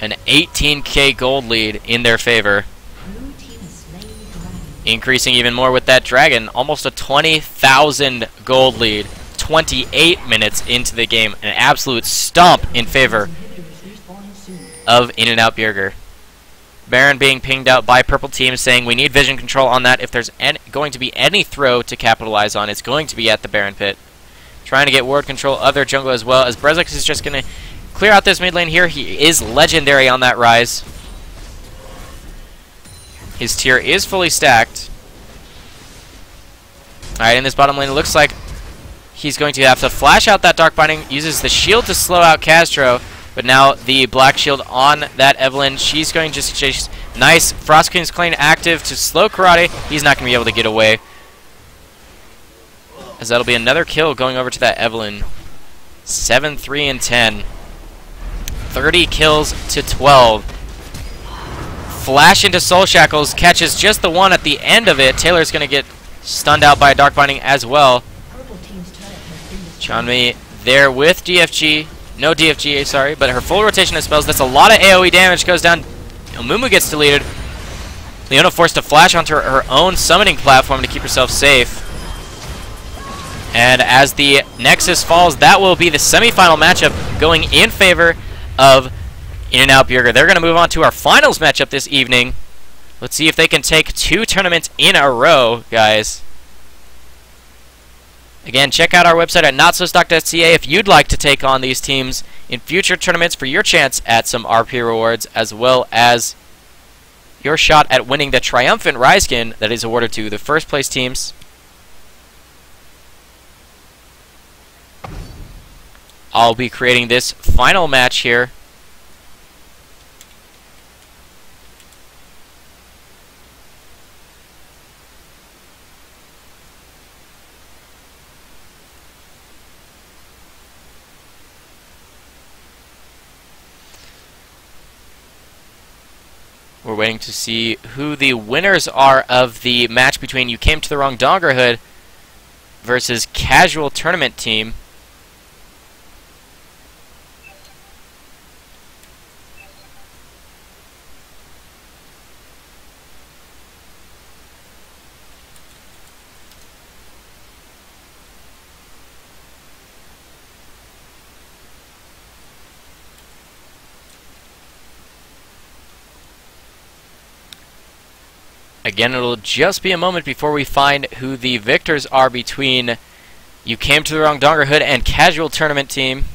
An 18k gold lead in their favor. Increasing even more with that Dragon. Almost a 20,000 gold lead. 28 minutes into the game. An absolute stomp in favor of In-N-Out Burger. Baron being pinged out by purple team, saying we need vision control on that. If there's going to be any throw to capitalize on, it's going to be at the Baron pit. Trying to get ward control of their jungle as well, as Brezix is just going to clear out this mid lane here. He is legendary on that Rise. His tier is fully stacked. Alright, in this bottom lane, it looks like he's going to have to flash out that Dark Binding, uses the shield to slow out Castro, but now the Black Shield on that Evelyn. She's going to just chase Nice. Frost Queen's Claim active to slow Karate. He's not going to be able to get away, as that'll be another kill going over to that Evelyn. 7, 3, and 10. 30 kills to 12. Flash into Soul Shackles. Catches just the one at the end of it. Taylor's going to get stunned out by a Dark Binding as well. Chanmi there with DFG. No DFG, sorry, but her full rotation of spells. That's a lot of AoE damage. Goes down. Mumu gets deleted. Leona forced to flash onto her own summoning platform to keep herself safe. And as the Nexus falls, that will be the semifinal matchup going in favor of In-N-Out Burger. They're going to move on to our finals matchup this evening. Let's see if they can take 2 tournaments in a row, guys. Again, check out our website at NotSoStock.ca if you'd like to take on these teams in future tournaments for your chance at some RP rewards, as well as your shot at winning the triumphant Ryskin that is awarded to the first place teams. I'll be creating this final match here. We're waiting to see who the winners are of the match between You Came to the Wrong Doggerhood versus Casual Tournament Team. Again, it'll just be a moment before we find who the victors are between You Came to the Wrong Doggerhood and Casual Tournament Team.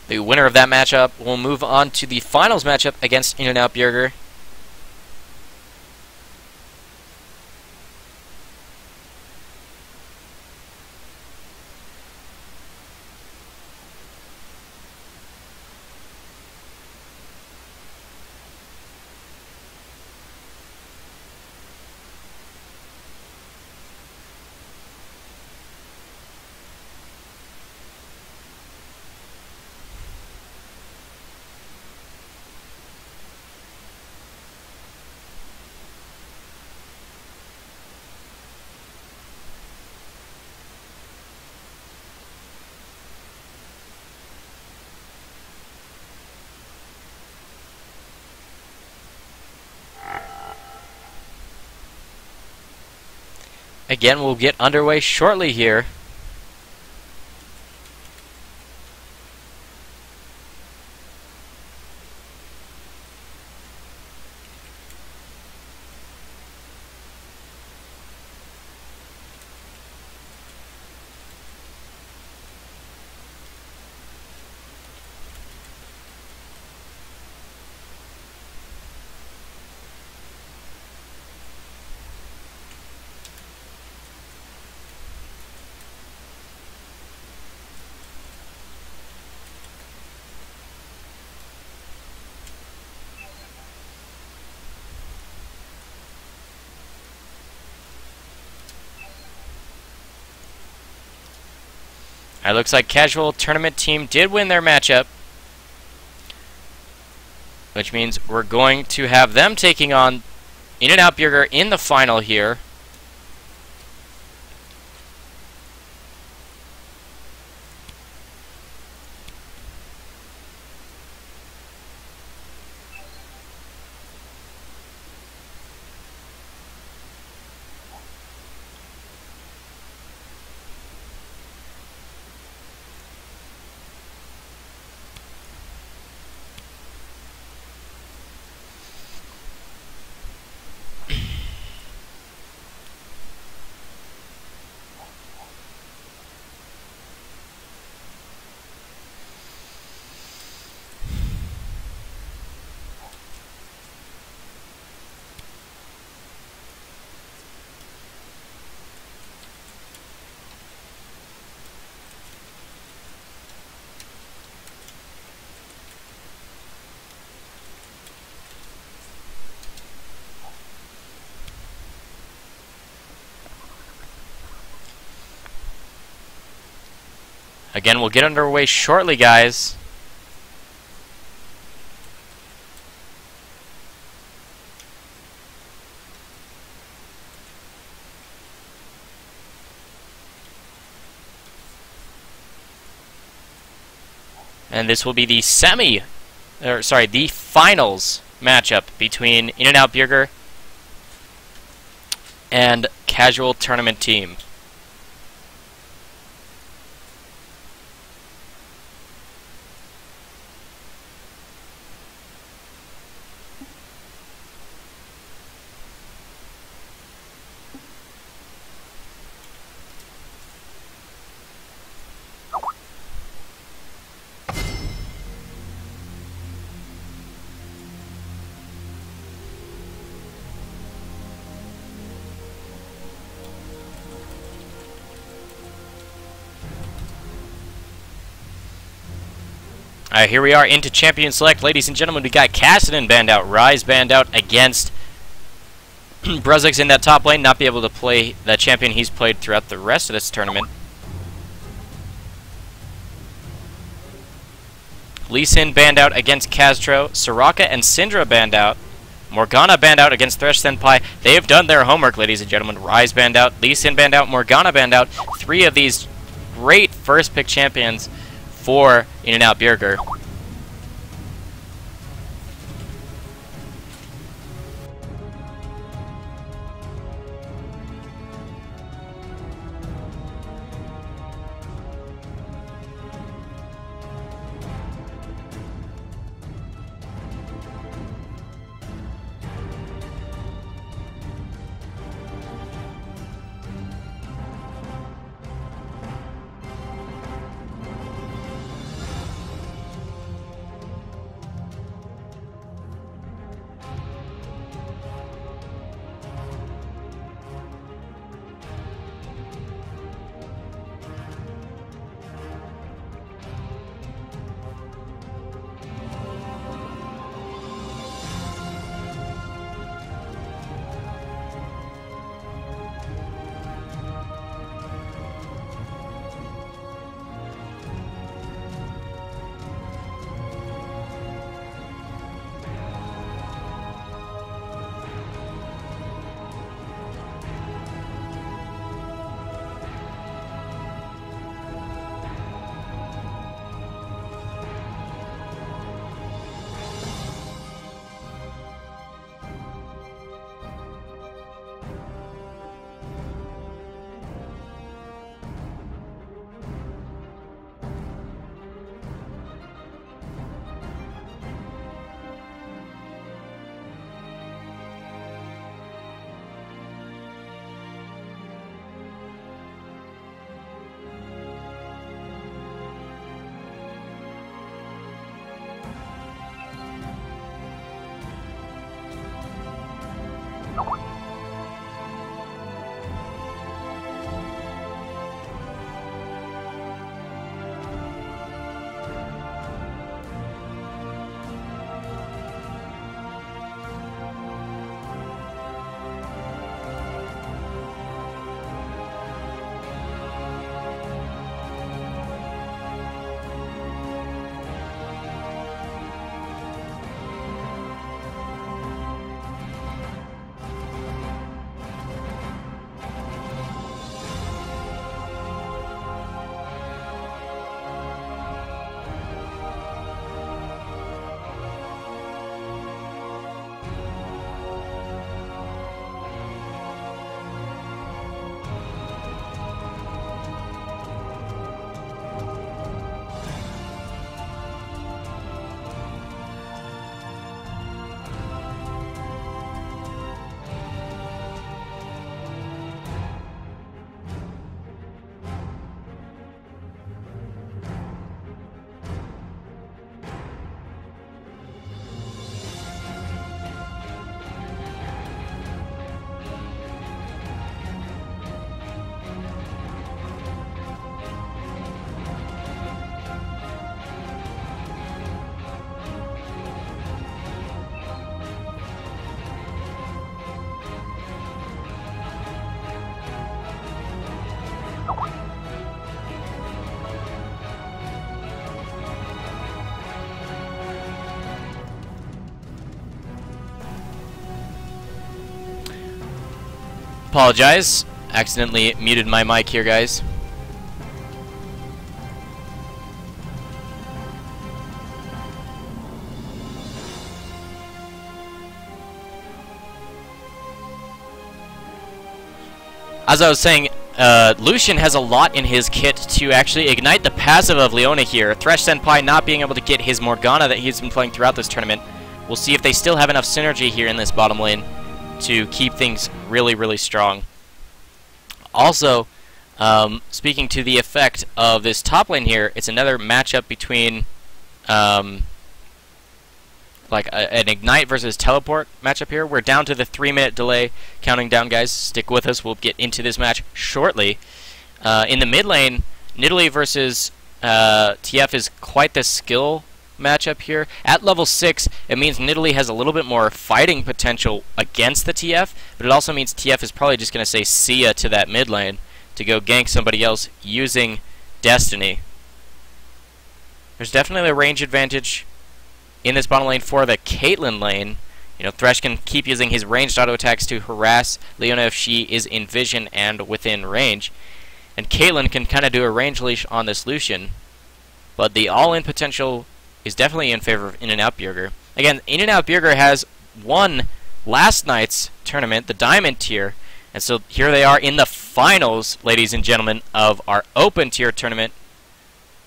The winner of that matchup will move on to the finals matchup against In-N-Out Burger. Again, we'll get underway shortly here. It looks like Casual Tournament Team did win their matchup, which means we're going to have them taking on In-N-Out Burger in the final here. Again, we'll get underway shortly, guys. And this will be the the finals matchup between In-N-Out Burger and Casual Tournament Team. Here we are into Champion Select. Ladies and gentlemen, we got Cassidy banned out, Rise banned out against Bruzzix in that top lane, not be able to play the champion he's played throughout the rest of this tournament. Lee Sin banned out against Castro, Soraka and Syndra banned out, Morgana banned out against Thresh Senpai. They have done their homework, ladies and gentlemen. Rise banned out, Lee Sin banned out, Morgana banned out. 3 of these great first pick champions for In-N-Out Burger. apologize. Accidentally muted my mic here, guys. As I was saying, Lucian has a lot in his kit to actually ignite the passive of Leona here. Thresh Senpai not being able to get his Morgana that he's been playing throughout this tournament. We'll see if they still have enough synergy here in this bottom lane to keep things really, really strong. Also, speaking to the effect of this top lane here, it's another matchup between like an Ignite versus Teleport matchup here. We're down to the 3-minute delay counting down, guys. Stick with us. We'll get into this match shortly. In the mid lane, Nidalee versus TF is quite the skill matchup here. At level 6, it means Nidalee has a little bit more fighting potential against the TF, but it also means TF is probably just going to say see ya to that mid lane to go gank somebody else using Destiny. There's definitely a range advantage in this bottom lane for the Caitlyn lane. You know, Thresh can keep using his ranged auto attacks to harass Leona if she is in vision and within range. And Caitlyn can kind of do a range leash on this Lucian. But the all-in potential is definitely in favor of In-N-Out Bjergr. Again, In-N-Out Bjergr has won last night's tournament, the Diamond tier. And so here they are in the finals, ladies and gentlemen, of our Open tier tournament,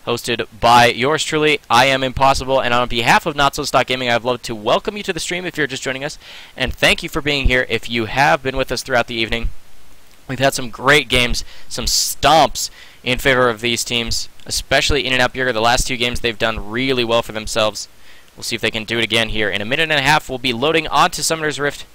hosted by yours truly, I Am Impossible, and on behalf of NotSoStockGaming, I'd love to welcome you to the stream if you're just joining us, and thank you for being here if you have been with us throughout the evening. We've had some great games, some stomps in favor of these teams, especially In-N-Out Bjergr. The last 2 games, they've done really well for themselves. We'll see if they can do it again here. In a minute and a half, we'll be loading onto Summoner's Rift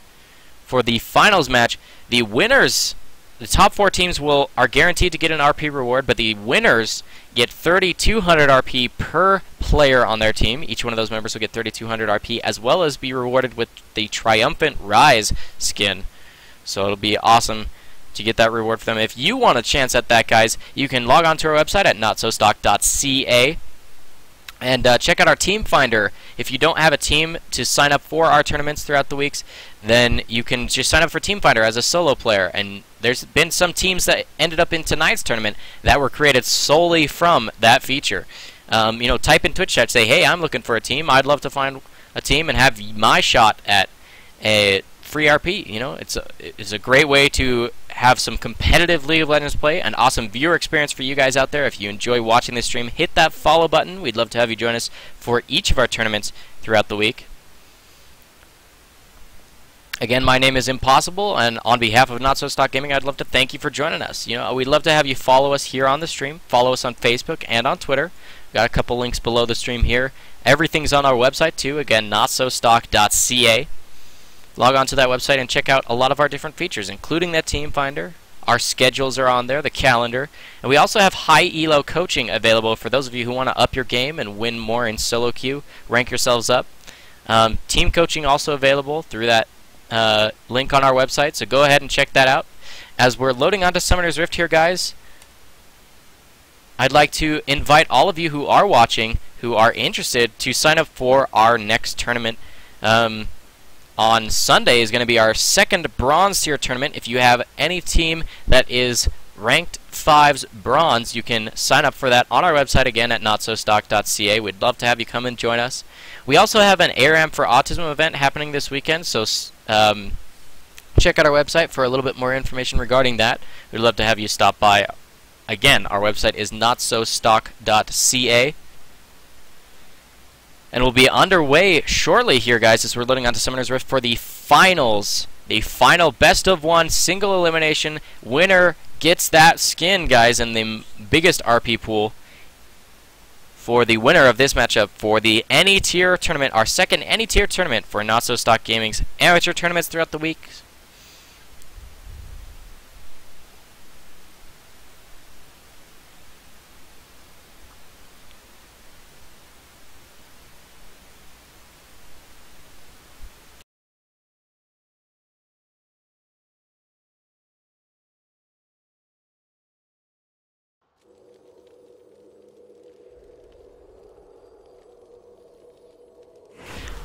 for the finals match. The winners, the top 4 teams are guaranteed to get an RP reward, but the winners get 3,200 RP per player on their team. Each one of those members will get 3,200 RP, as well as be rewarded with the Triumphant Rise skin. So it'll be awesome to get that reward for them. If you want a chance at that, guys, you can log on to our website at NotSoStock.ca and check out our team finder. If you don't have a team to sign up for our tournaments throughout the weeks, then you can just sign up for Team Finder as a solo player. And there's been some teams that ended up in tonight's tournament that were created solely from that feature. You know, type in Twitch chat, say, hey, I'm looking for a team. I'd love to find a team and have my shot at a free RP. You know, it's a great way to have some competitive League of Legends play, an awesome viewer experience for you guys out there. If you enjoy watching this stream, hit that follow button. We'd love to have you join us for each of our tournaments throughout the week. Again, my name is Impossible, and on behalf of NotSoStockGaming, I'd love to thank you for joining us. You know, we'd love to have you follow us here on the stream. Follow us on Facebook and on Twitter. Got a couple links below the stream here. Everything's on our website too. Again, NotSoStock.ca. Log on to that website and check out a lot of our different features, including that team finder. Our schedules are on there, the calendar, and we also have high elo coaching available for those of you who want to up your game and win more in solo queue, rank yourselves up. Team coaching also available through that link on our website, so go ahead and check that out. As we're loading onto Summoner's Rift here, guys, I'd like to invite all of you who are watching, who are interested, to sign up for our next tournament. On Sunday is going to be our second bronze tier tournament. If you have any team that is ranked 5's bronze, you can sign up for that on our website again at NotSoStock.ca. We'd love to have you come and join us. We also have an ARAM for Autism event happening this weekend, so check out our website for a little bit more information regarding that. We'd love to have you stop by. Again, our website is NotSoStock.ca. And we'll be underway shortly here, guys, as we're loading onto Summoner's Rift for the finals. The final best of 1 single elimination. Winner gets that skin, guys, and the biggest RP pool for the winner of this matchup for the Any Tier tournament, our second Any Tier tournament for NotSoStockGaming's amateur tournaments throughout the week.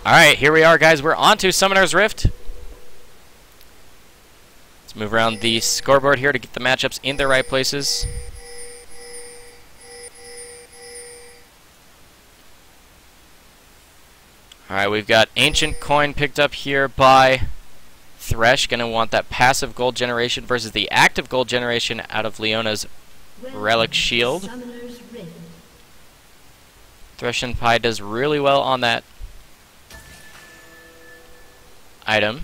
Alright, here we are, guys. We're on to Summoner's Rift. Let's move around the scoreboard here to get the matchups in their right places. Alright, we've got Ancient Coin picked up here by Thresh. Gonna want that passive gold generation versus the active gold generation out of Leona's Relic Shield. Thresh Senpai does really well on that item.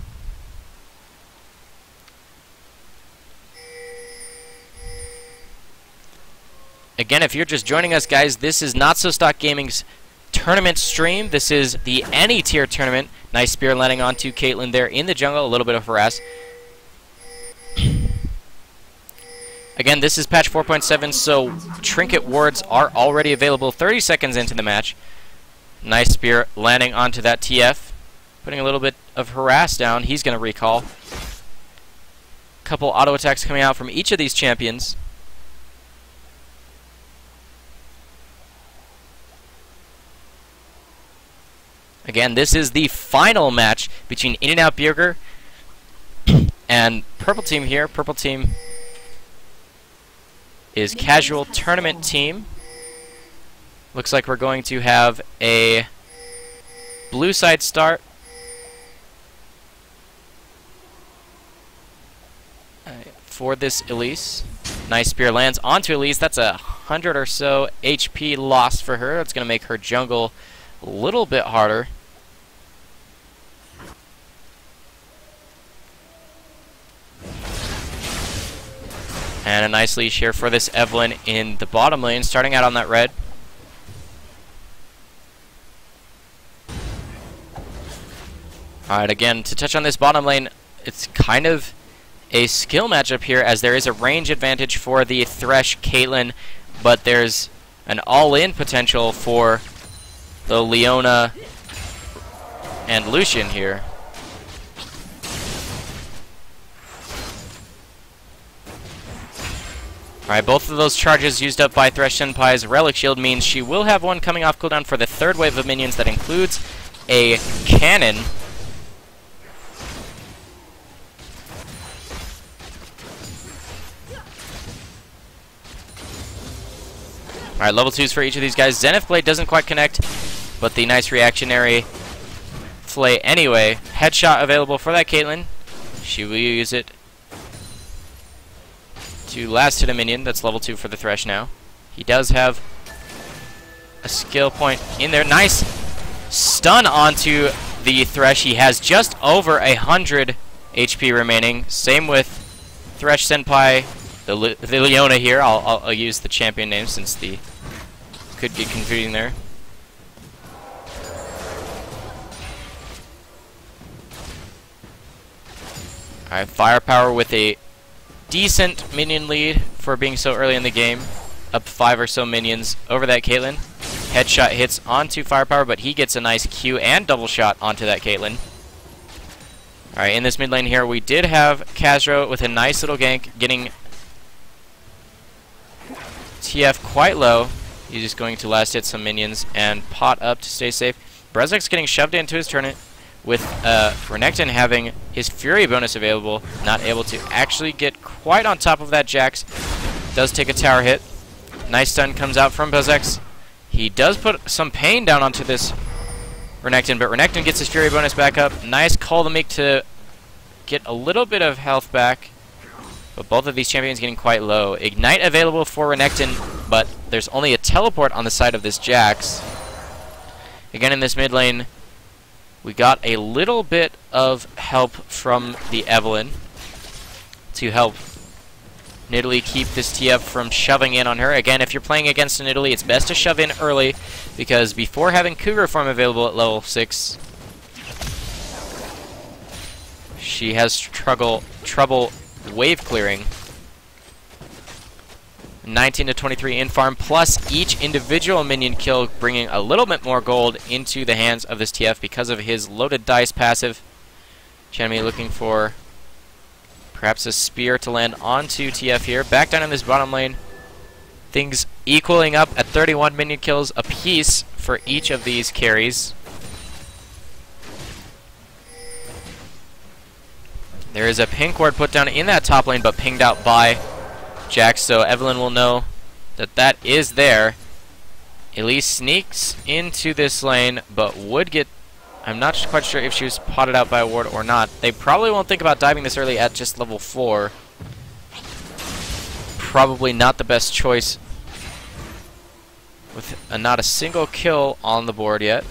Again, if you're just joining us, guys, this is NotSoStockGaming's tournament stream. This is the any tier tournament. Nice spear landing onto Caitlyn there in the jungle. A little bit of harass. Again, this is patch 4.7, so trinket wards are already available 30 seconds into the match. Nice spear landing onto that TF. Putting a little bit of harass down. He's going to recall. Couple auto attacks coming out from each of these champions. Again, this is the final match between In-N-Out Burger and Purple Team here. Purple Team is casual tournament team. Looks like we're going to have a blue side start. For this Elise. Nice spear lands onto Elise. That's 100 or so HP lost for her. It's going to make her jungle a little bit harder. And a nice leash here for this Evelynn in the bottom lane, starting out on that red. Alright, again, to touch on this bottom lane, it's kind of a skill matchup here, as there is a range advantage for the Thresh Caitlyn, but there's an all-in potential for the Leona and Lucian here. Alright, both of those charges used up by Thresh Senpai's Relic Shield means she will have one coming off cooldown for the third wave of minions that includes a cannon. Alright, level 2s for each of these guys. Zenith Blade doesn't quite connect, but the nice reactionary flay anyway. Headshot available for that Caitlyn. She will use it to last hit a minion. That's level 2 for the Thresh now. He does have a skill point in there. Nice stun onto the Thresh. He has just over 100 HP remaining. Same with Thresh Senpai. The Leona here. I'll use the champion name since the could get confusing there. Alright, Firepower with a decent minion lead for being so early in the game. Up 5 or so minions over that Caitlyn. Headshot hits onto Firepower, but he gets a nice Q and double shot onto that Caitlyn. Alright, in this mid lane here, we did have Khazro with a nice little gank, getting TF quite low. He's just going to last hit some minions and pot up to stay safe. Brezek's getting shoved into his turret with Renekton having his Fury bonus available. Not able to actually get quite on top of that Jax. Does take a tower hit. Nice stun comes out from Brezek. He does put some pain down onto this Renekton, but Renekton gets his Fury bonus back up. Nice call to make to get a little bit of health back. But both of these champions getting quite low. Ignite available for Renekton, but there's only a teleport on the side of this Jax. Again, in this mid lane, we got a little bit of help from the Evelynn to help Nidalee keep this TF from shoving in on her. Again, if you're playing against an Nidalee, it's best to shove in early, because before having Cougar form available at level 6, she has trouble wave clearing. 19 to 23 in farm, plus each individual minion kill, bringing a little bit more gold into the hands of this TF because of his loaded dice passive. Chenmi looking for perhaps a spear to land onto TF here. Back down in this bottom lane. Things equaling up at 31 minion kills apiece for each of these carries. There is a pink ward put down in that top lane, but pinged out by Jax, so Evelynn will know that that is there. Elise sneaks into this lane, but would get... I'm not quite sure if she was potted out by a ward or not. They probably won't think about diving this early at just level 4. Probably not the best choice with not a single kill on the board yet.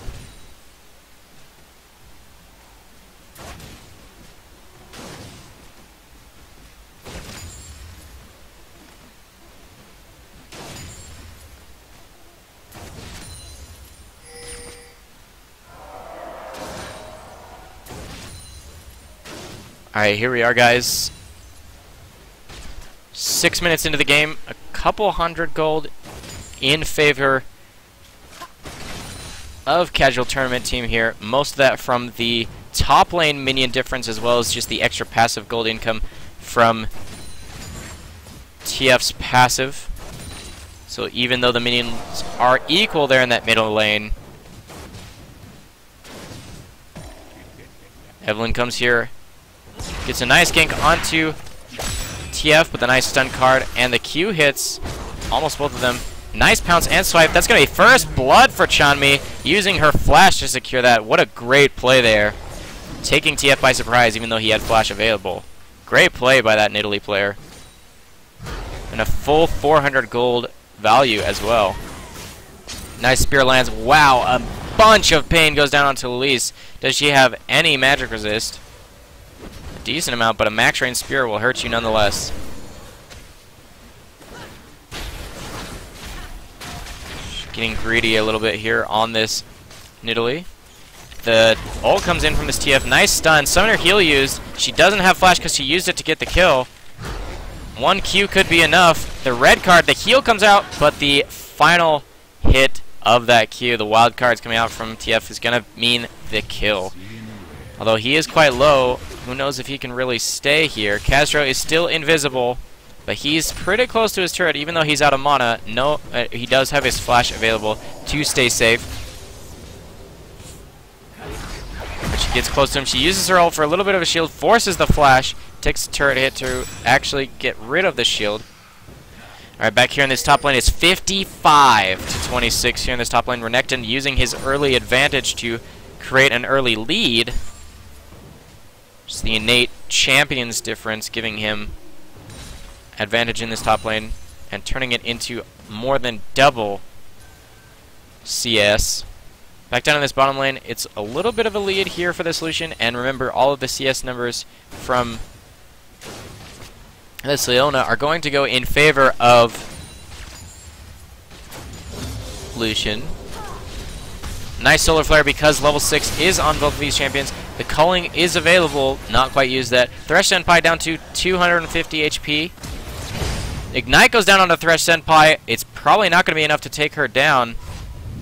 Alright, here we are, guys. 6 minutes into the game, a couple hundred gold in favor of Casual Tournament team here. Most of that from the top lane minion difference, as well as just the extra passive gold income from TF's passive. So even though the minions are equal there in that middle lane, Evelynn comes here, gets a nice gank onto TF with a nice stun card, and the Q hits almost both of them. Nice pounce and swipe. That's going to be first blood for Chanmi, using her flash to secure that. What a great play there. Taking TF by surprise, even though he had flash available. Great play by that Nidalee player. And a full 400 gold value as well. Nice spear lands. Wow, a bunch of pain goes down onto Elise. Does she have any magic resist? A decent amount, but a max range spear will hurt you nonetheless. Getting greedy a little bit here on this Nidalee. The ult comes in from this TF. Nice stun. Summoner heal used. She doesn't have flash because she used it to get the kill. One Q could be enough. The red card, the heal comes out, but the final hit of that Q, the wild cards coming out from TF, is going to mean the kill. Although he is quite low, who knows if he can really stay here. Castro is still invisible, but he's pretty close to his turret, even though he's out of mana. No, he does have his flash available to stay safe. But she gets close to him. She uses her ult for a little bit of a shield, forces the flash, takes a turret hit to actually get rid of the shield. Alright, back here in this top lane, it's 55 to 26 here in this top lane. Renekton using his early advantage to create an early lead. Just the innate champions difference giving him advantage in this top lane and turning it into more than double CS. Back down in this bottom lane, it's a little bit of a lead here for the solution, and remember, all of the CS numbers from this Leona are going to go in favor of Lucian. Nice solar flare because level 6 is on both of these champions. The culling is available, not quite used that. Thresh Senpai down to 250 HP. Ignite goes down on the Thresh Senpai. It's probably not going to be enough to take her down.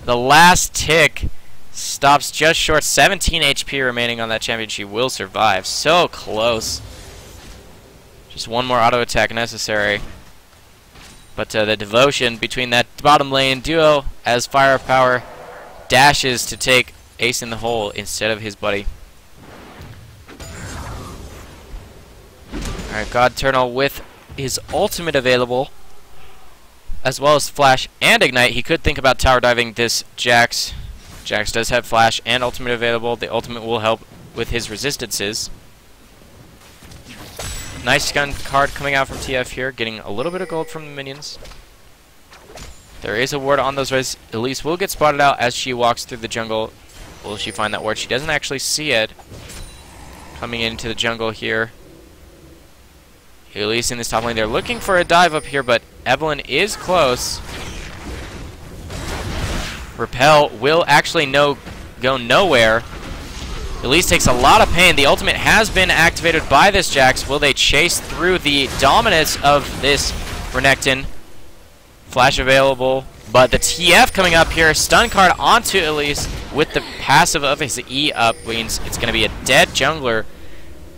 The last tick stops just short. 17 HP remaining on that champion. She will survive. So close. Just one more auto attack necessary. But the devotion between that bottom lane duo as Firepower dashes to take Ace in the hole instead of his buddy. Alright, God Eternal with his ultimate available, as well as flash and ignite. He could think about tower diving this Jax. Jax does have flash and ultimate available. The ultimate will help with his resistances. Nice gun card coming out from TF here, getting a little bit of gold from the minions. There is a ward on those res. Elise will get spotted out as she walks through the jungle. Will she find that ward? She doesn't actually see it. Coming into the jungle here. Elise in this top lane. They're looking for a dive up here, but Evelynn is close. Repel will actually go nowhere. Elise takes a lot of pain. The ultimate has been activated by this Jax. Will they chase through the dominance of this Renekton? Flash available, but the TF coming up here. Stun card onto Elise with the passive of his E up means it's going to be a dead jungler.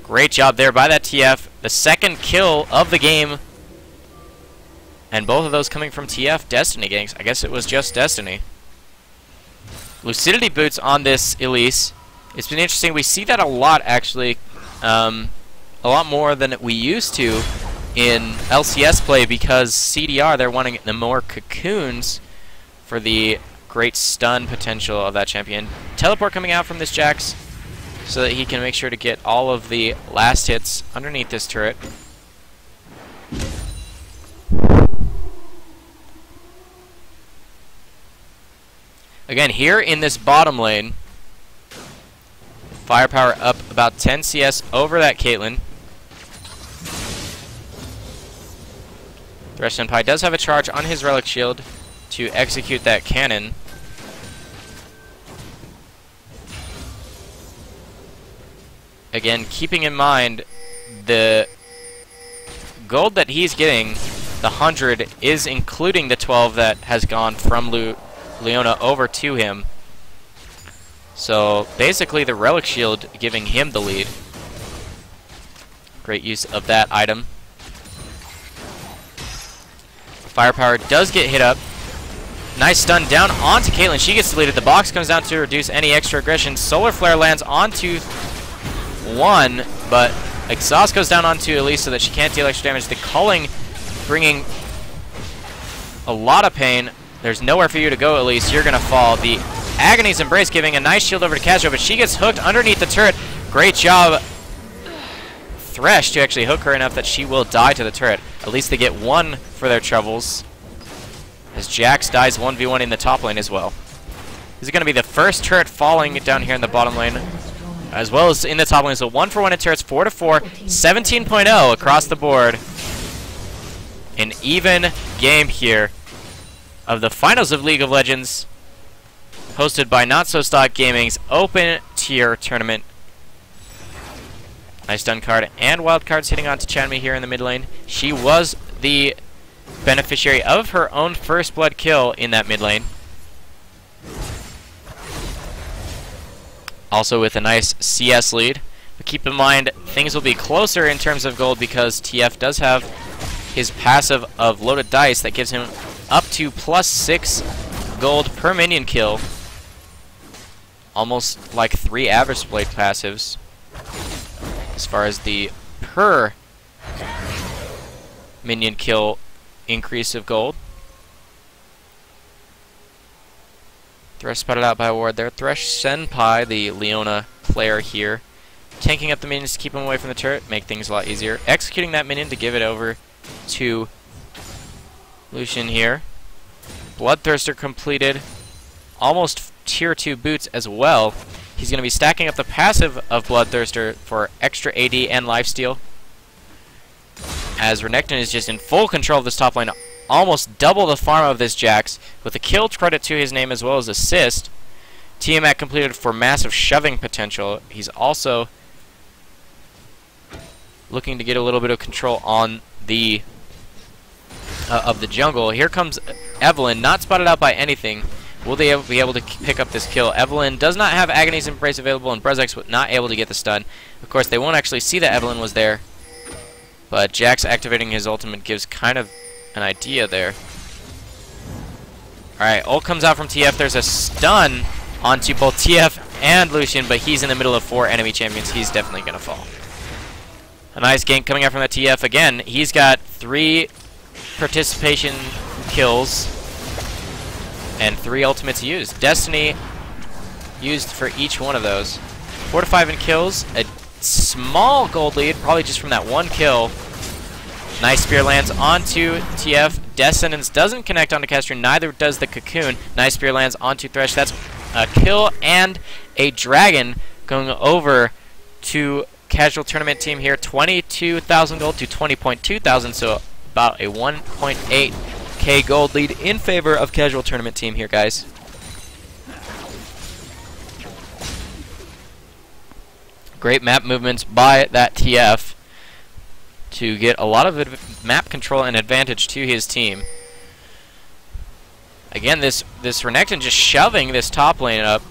Great job there by that TF. The second kill of the game. And both of those coming from TF Destiny ganks. I guess it was just Destiny. Lucidity boots on this Elise. It's been interesting. We see that a lot, actually, a lot more than we used to in LCS play because CDR, they're wanting the more cocoons for the great stun potential of that champion. Teleport coming out from this Jax so that he can make sure to get all of the last hits underneath this turret. Again, here in this bottom lane, firepower up about 10 CS over that Caitlyn. Thresh Senpai does have a charge on his Relic Shield to execute that cannon. Again, keeping in mind the gold that he's getting, the 100, is including the 12 that has gone from Leona over to him. So basically the Relic Shield giving him the lead. Great use of that item. Firepower does get hit up. Nice stun down onto Caitlyn. She gets deleted. The box comes down to reduce any extra aggression. Solar Flare lands onto one, but Exhaust goes down onto Elise so that she can't deal extra damage. The culling bringing a lot of pain. There's nowhere for you to go, Elise. You're going to fall. The Agony's Embrace giving a nice shield over to Castro, but she gets hooked underneath the turret. Great job, Thresh, to actually hook her enough that she will die to the turret. At least they get one for their troubles, as Jax dies 1v1 in the top lane as well. This is going to be the first turret falling down here in the bottom lane, as well as in the top lane. So 1-for-1 in turrets, 4-4, 17.0 across the board. An even game here of the finals of League of Legends, hosted by NotSoStockGaming's Open Tier Tournament. Nice stun card and wild cards hitting onto Chanmi here in the mid lane. She was the beneficiary of her own first blood kill in that mid lane. Also with a nice CS lead. But keep in mind, things will be closer in terms of gold because TF does have his passive of loaded dice that gives him up to +6 gold per minion kill. Almost like 3 average blade passives as far as the per minion kill increase of gold. Thresh spotted out by a ward there. Thresh Senpai, the Leona player here, tanking up the minions to keep them away from the turret, make things a lot easier. Executing that minion to give it over to Lucian here. Bloodthirster completed. Almost tier 2 boots as well. He's going to be stacking up the passive of Bloodthirster for extra AD and lifesteal, as Renekton is just in full control of this top lane. Almost double the farm of this Jax, with a kill credit to his name as well as assist. Tiamat completed for massive shoving potential. He's also looking to get a little bit of control on the of the jungle. Here comes Evelynn, not spotted out by anything. Will they be able to pick up this kill? Evelynn does not have Agony's Embrace available, and Brezex was not able to get the stun. Of course, they won't actually see that Evelynn was there, but Jax activating his ultimate gives kind of an idea there. Alright, ult comes out from TF. There's a stun onto both TF and Lucian, but he's in the middle of 4 enemy champions. He's definitely going to fall. A nice gank coming out from the TF. Again, he's got 3 participation kills and 3 ultimates used. Destiny used for each one of those. 4 to 5 in kills. A small gold lead, probably just from that 1 kill. Nice spear lands onto TF. Descendants doesn't connect onto Castro, neither does the Cocoon. Nice spear lands onto Thresh. That's a kill and a dragon going over to Casual Tournament team here. 22,000 gold to 20.2 thousand, so about a 1.8k gold lead in favor of Casual Tournament team here, guys. Great map movements by that TF to get a lot of map control and advantage to his team. Again, this Renekton just shoving this top lane up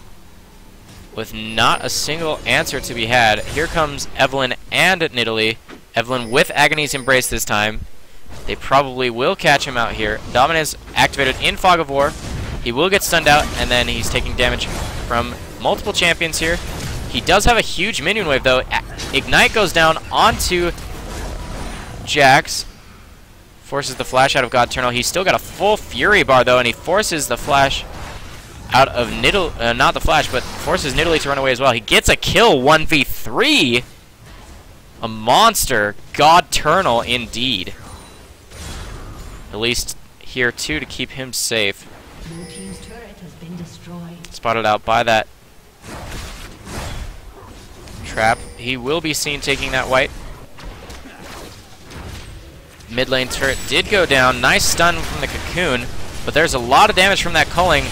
with not a single answer to be had. Here comes Evelynn and Nidalee. Evelynn with Agony's Embrace this time. They probably will catch him out here. Dominance activated in Fog of War. He will get stunned out, and then he's taking damage from multiple champions here. He does have a huge minion wave, though. Ignite goes down onto Jax. Forces the flash out of God Eternal. He's still got a full Fury bar, though, and he forces the flash out of Nidalee. Not the flash, but forces Nidalee to run away as well. He gets a kill, 1v3. A monster. God Eternal, indeed. At least here, too, to keep him safe. Blue team's turret has been destroyed. Spotted out by that trap. He will be seen taking that white. Mid lane turret did go down. Nice stun from the Cocoon, but there's a lot of damage from that culling.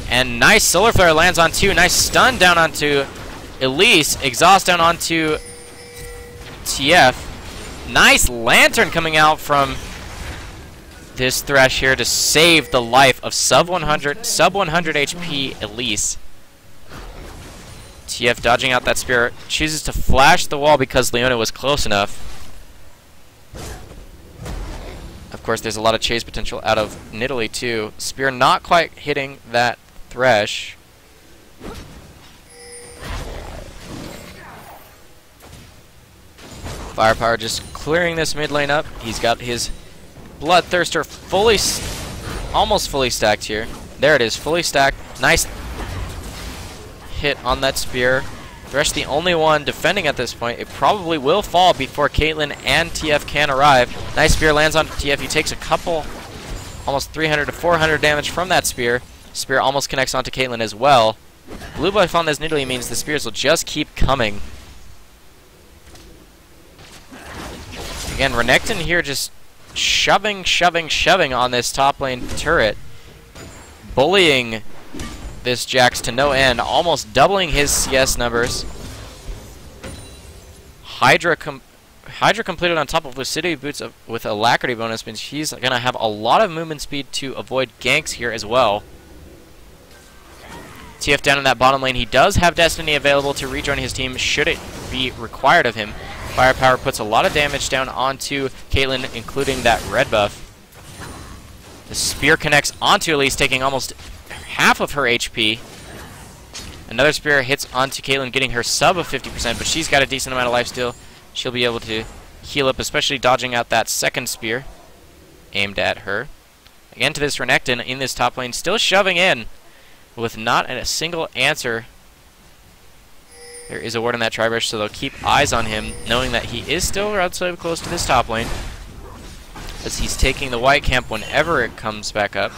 And nice Solar Flare lands on 2. Nice stun down onto Elise. Exhaust down onto TF. Nice Lantern coming out from this Thresh here to save the life of sub 100 HP Elise. TF dodging out that spear. Chooses to flash the wall because Leona was close enough. Of course, there's a lot of chase potential out of Nidalee, too. Spear not quite hitting that Thresh. Firepower just clearing this mid lane up. He's got his Bloodthirster fully, almost fully stacked here. There it is, fully stacked. Nice hit on that spear. Thresh the only one defending at this point. It probably will fall before Caitlyn and TF can arrive. Nice spear lands on TF. He takes a couple, almost 300 to 400 damage from that spear. Spear almost connects onto Caitlyn as well. Blue buff on this Nidalee means the spears will just keep coming. Again, Renekton here just shoving on this top lane turret. Bullying this Jax to no end, almost doubling his CS numbers. Hydra completed on top of Lucidity Boots with Alacrity bonus means he's going to have a lot of movement speed to avoid ganks here as well. TF down in that bottom lane. He does have Destiny available to rejoin his team should it be required of him. Firepower puts a lot of damage down onto Caitlyn, including that red buff. The spear connects onto Elise, taking almost half of her HP. Another spear hits onto Caitlyn, getting her sub of 50%, but she's got a decent amount of life still. She'll be able to heal up, especially dodging out that second spear aimed at her. Again to this Renekton in this top lane, still shoving in with not a single answer. There is a ward in that Tribush, so they'll keep eyes on him, knowing that he is still relatively close to this top lane, as he's taking the white camp whenever it comes back up.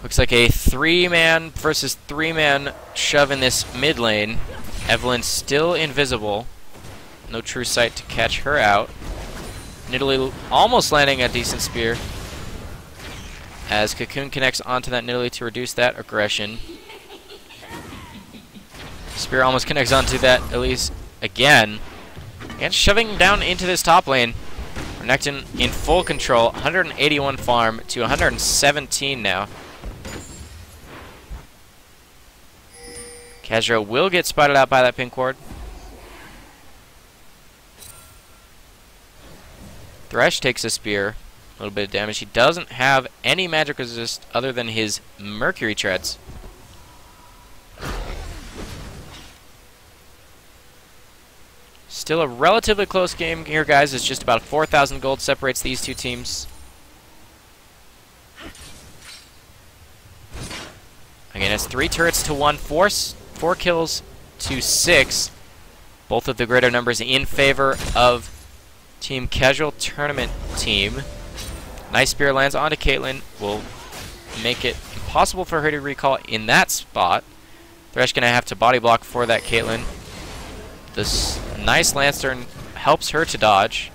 Looks like a 3-man versus 3-man shove in this mid lane. Evelyn still invisible. No true sight to catch her out. Nidalee almost landing a decent spear, as Cocoon connects onto that Nidalee to reduce that aggression. Spear almost connects onto that Elise again. And shoving down into this top lane. Renekton in full control. 181 farm to 117 now. Kha'Zix will get spotted out by that pink ward. Thresh takes a spear. A little bit of damage. He doesn't have any magic resist other than his Mercury Treads. Still a relatively close game here, guys. It's just about 4,000 gold separates these two teams. Again, it's 3 turrets to 1, 4 kills to 6. Both of the greater numbers in favor of Team Casual Tournament team. Nice spear lands onto Caitlyn. Will make it impossible for her to recall in that spot. Thresh gonna have to body block for that Caitlyn. This nice Lantern helps her to dodge.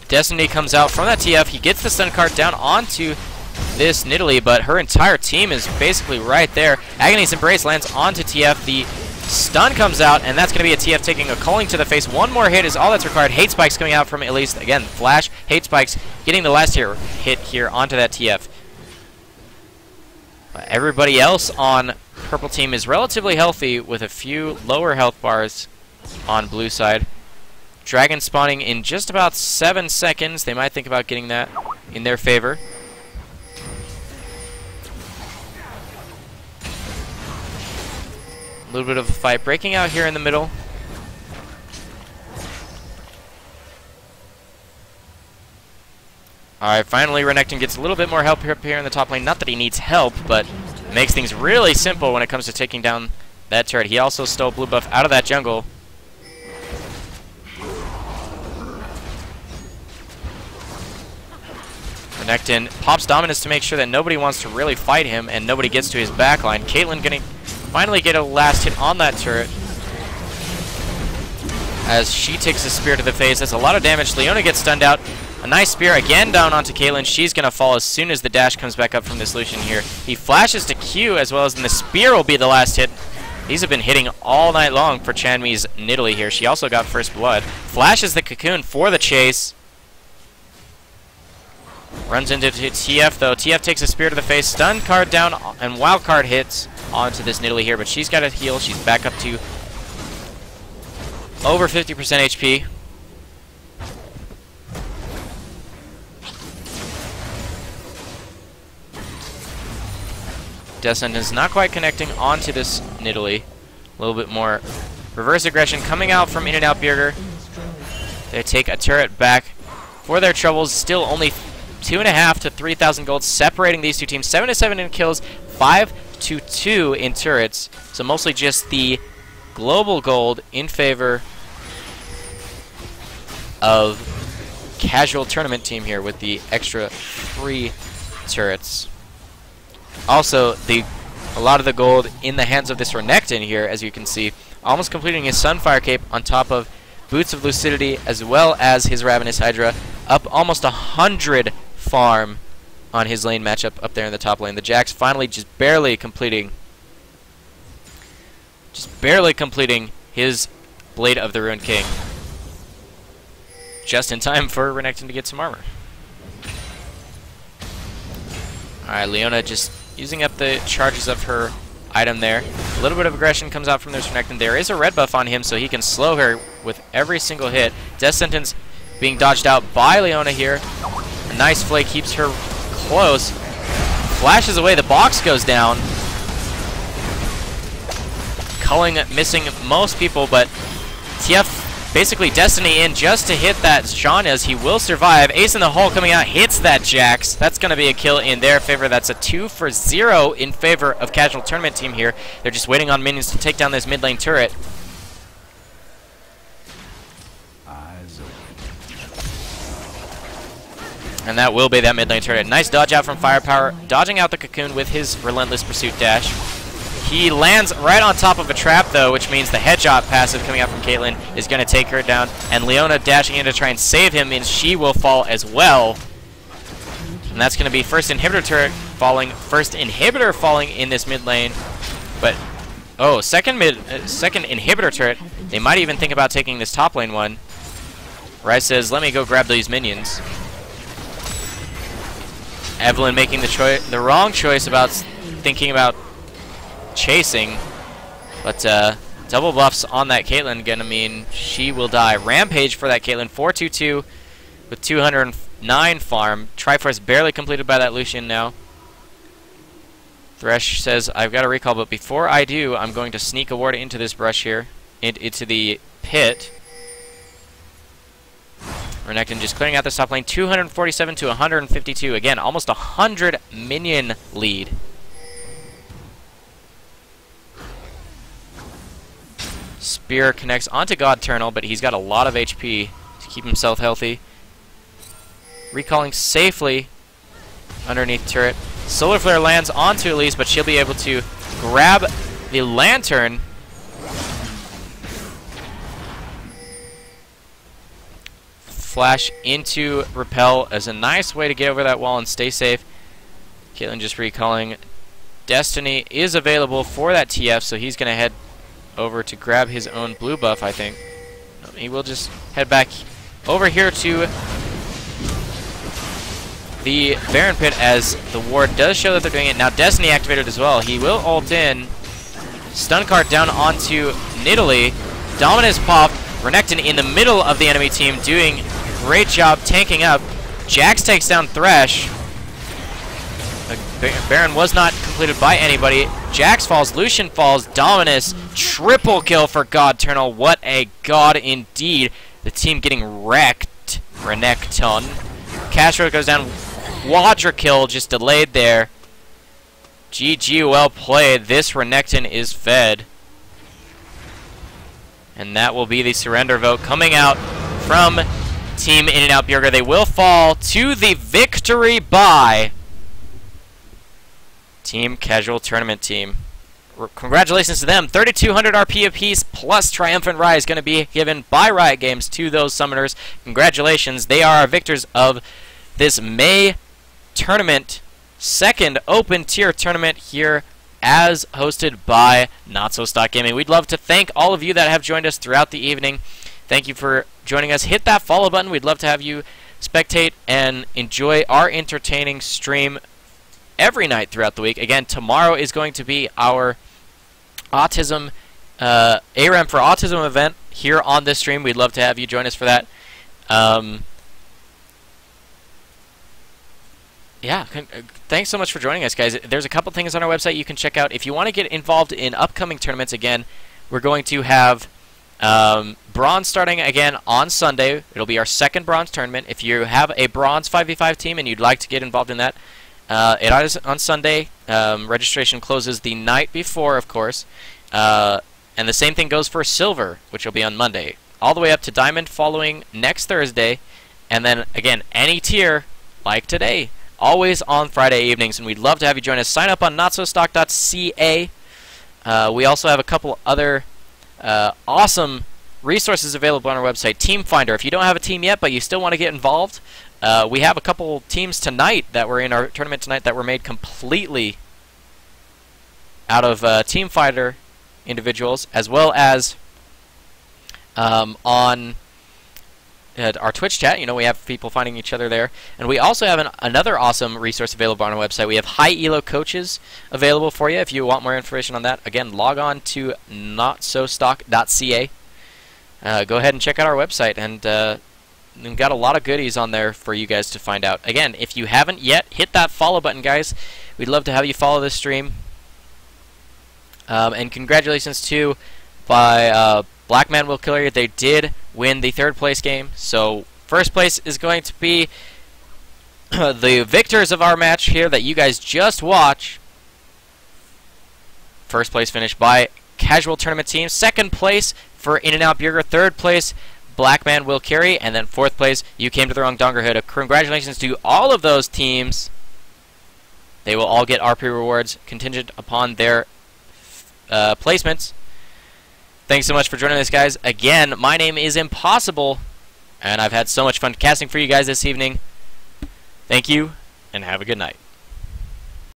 Destiny comes out from that TF. He gets the stun card down onto this Nidalee, but her entire team is basically right there. Agony's Embrace lands onto TF. The stun comes out, and that's going to be a TF taking a culling to the face. One more hit is all that's required. Hate Spikes coming out from Elise. Again, Flash, Hate Spikes, getting the last hit here onto that TF. Everybody else on purple team is relatively healthy with a few lower health bars on blue side. Dragon spawning in just about 7 seconds. They might think about getting that in their favor. A little bit of a fight breaking out here in the middle. Alright, finally Renekton gets a little bit more help up here in the top lane. Not that he needs help, but makes things really simple when it comes to taking down that turret. He also stole blue buff out of that jungle. Renekton pops Dominus to make sure that nobody wants to really fight him and nobody gets to his backline. Caitlyn gonna finally get a last hit on that turret as she takes a spear to the face. That's a lot of damage. Leona gets stunned out. A nice spear again down onto Caitlyn. She's going to fall as soon as the dash comes back up from this Lucian here. He flashes to Q as well as, and the spear will be the last hit. These have been hitting all night long for Chanmi's Nidalee here. She also got first blood. Flashes the cocoon for the chase. Runs into TF though. TF takes a spear to the face. Stun card down and wild card hits onto this Nidalee here, but she's got a heal. She's back up to over 50% HP. Death Sentence not quite connecting onto this Nidalee. A little bit more reverse aggression coming out from In-N-Out Burger. They take a turret back for their troubles. Still only 2.5 to 3,000 gold separating these two teams. 7 to 7 in kills, 5 to 2 in turrets. So mostly just the global gold in favor of casual tournament team here with the extra 3 turrets. Also, a lot of the gold in the hands of this Renekton here, as you can see, almost completing his Sunfire Cape on top of Boots of Lucidity, as well as his Ravenous Hydra, up almost 100 farm on his lane matchup up there in the top lane. The Jax finally just barely completing his Blade of the Ruined King. Just in time for Renekton to get some armor. Alright, Leona just using up the charges of her item there. A little bit of aggression comes out from this Renekton. There is a red buff on him, so he can slow her with every single hit. Death Sentence being dodged out by Leona here. A nice flake keeps her close. Flashes away, the box goes down. Culling missing most people, but TF basically Destiny in just to hit that Sean, as he will survive. Ace in the hole coming out, hits that Jax. That's going to be a kill in their favor. That's a 2 for 0 in favor of casual tournament team here. They're just waiting on minions to take down this mid lane turret. And that will be that mid lane turret. Nice dodge out from Firepower, dodging out the cocoon with his Relentless Pursuit dash. He lands right on top of a trap, though, which means the headshot passive coming out from Caitlyn is going to take her down. And Leona dashing in to try and save him, and she will fall as well. And that's going to be first inhibitor falling in this mid lane. But, oh, second inhibitor turret. They might even think about taking this top lane one. Ryze says, let me go grab these minions. Evelyn making the wrong choice about thinking about chasing, but double buffs on that Caitlyn gonna mean she will die. Rampage for that Caitlyn, 422 with 209 farm. Triforce barely completed by that Lucian now. Thresh says, I've got a recall, but before I do, I'm going to sneak a ward into this brush here, into the pit. Renekton just clearing out the top lane, 247 to 152. Again, almost 100 minion lead. Spear connects onto God Eternal, but he's got a lot of HP to keep himself healthy. Recalling safely underneath turret. Solar Flare lands onto Elise, but she'll be able to grab the lantern. Flash into Repel as a nice way to get over that wall and stay safe. Caitlyn just recalling. Destiny is available for that TF, so he's going to head over to grab his own blue buff, I think. He will just head back over here to the Baron Pit, as the ward does show that they're doing it. Now Destiny activated as well. He will ult in. Stun card down onto Nidalee. Dominus pop. Renekton in the middle of the enemy team doing a great job tanking up. Jax takes down Thresh. Baron was not completed by anybody. Jax falls, Lucian falls, Dominus, triple kill for God Eternal. What a god indeed. The team getting wrecked. Renekton. Castro goes down, quadra kill, just delayed there. GG, well played. This Renekton is fed. And that will be the surrender vote coming out from Team In-N-Out Burger. They will fall to the victory by Team Casual Tournament Team. Congratulations to them. 3,200 RP apiece plus Triumphant Rise going to be given by Riot Games to those summoners. Congratulations. They are our victors of this May tournament, second open tier tournament here as hosted by NotSoStockGaming. We'd love to thank all of you that have joined us throughout the evening. Thank you for joining us. Hit that follow button. We'd love to have you spectate and enjoy our entertaining stream every night throughout the week. Again, tomorrow is going to be our autism ARAM for Autism event here on this stream. We'd love to have you join us for that. Yeah, thanks so much for joining us, guys. There's a couple things on our website you can check out. If you want to get involved in upcoming tournaments, again, we're going to have Bronze starting again on Sunday. It'll be our second Bronze tournament. If you have a Bronze 5v5 team and you'd like to get involved in that, it is on Sunday. Registration closes the night before, of course. And the same thing goes for Silver, which will be on Monday. All the way up to Diamond following next Thursday. And then, again, any tier, like today, always on Friday evenings. And we'd love to have you join us. Sign up on NotSoStock.ca. We also have a couple other awesome resources available on our website. Team Finder. If you don't have a team yet, but you still want to get involved, we have a couple teams tonight that were in our tournament tonight that were made completely out of Team Finder individuals, as well as on our Twitch chat. You know, we have people finding each other there. And we also have another awesome resource available on our website. We have high elo coaches available for you. If you want more information on that, again, log on to NotSoStock.ca. Go ahead and check out our website, and we've got a lot of goodies on there for you guys to find out. Again, if you haven't yet, hit that follow button, guys. We'd love to have you follow this stream. And congratulations, too, by Black Man Will Kill You. They did win the third place game. So first place is going to be the victors of our match here that you guys just watched. First place finished by Casual Tournament Team. Second place for In-N-Out Burger. Third place, Black Man Will Carry. And then fourth place, You Came to the Wrong Dongerhood. Congratulations to all of those teams. They will all get RP rewards contingent upon their placements. Thanks so much for joining us, guys. Again, my name is Impossible, and I've had so much fun casting for you guys this evening. Thank you, and have a good night.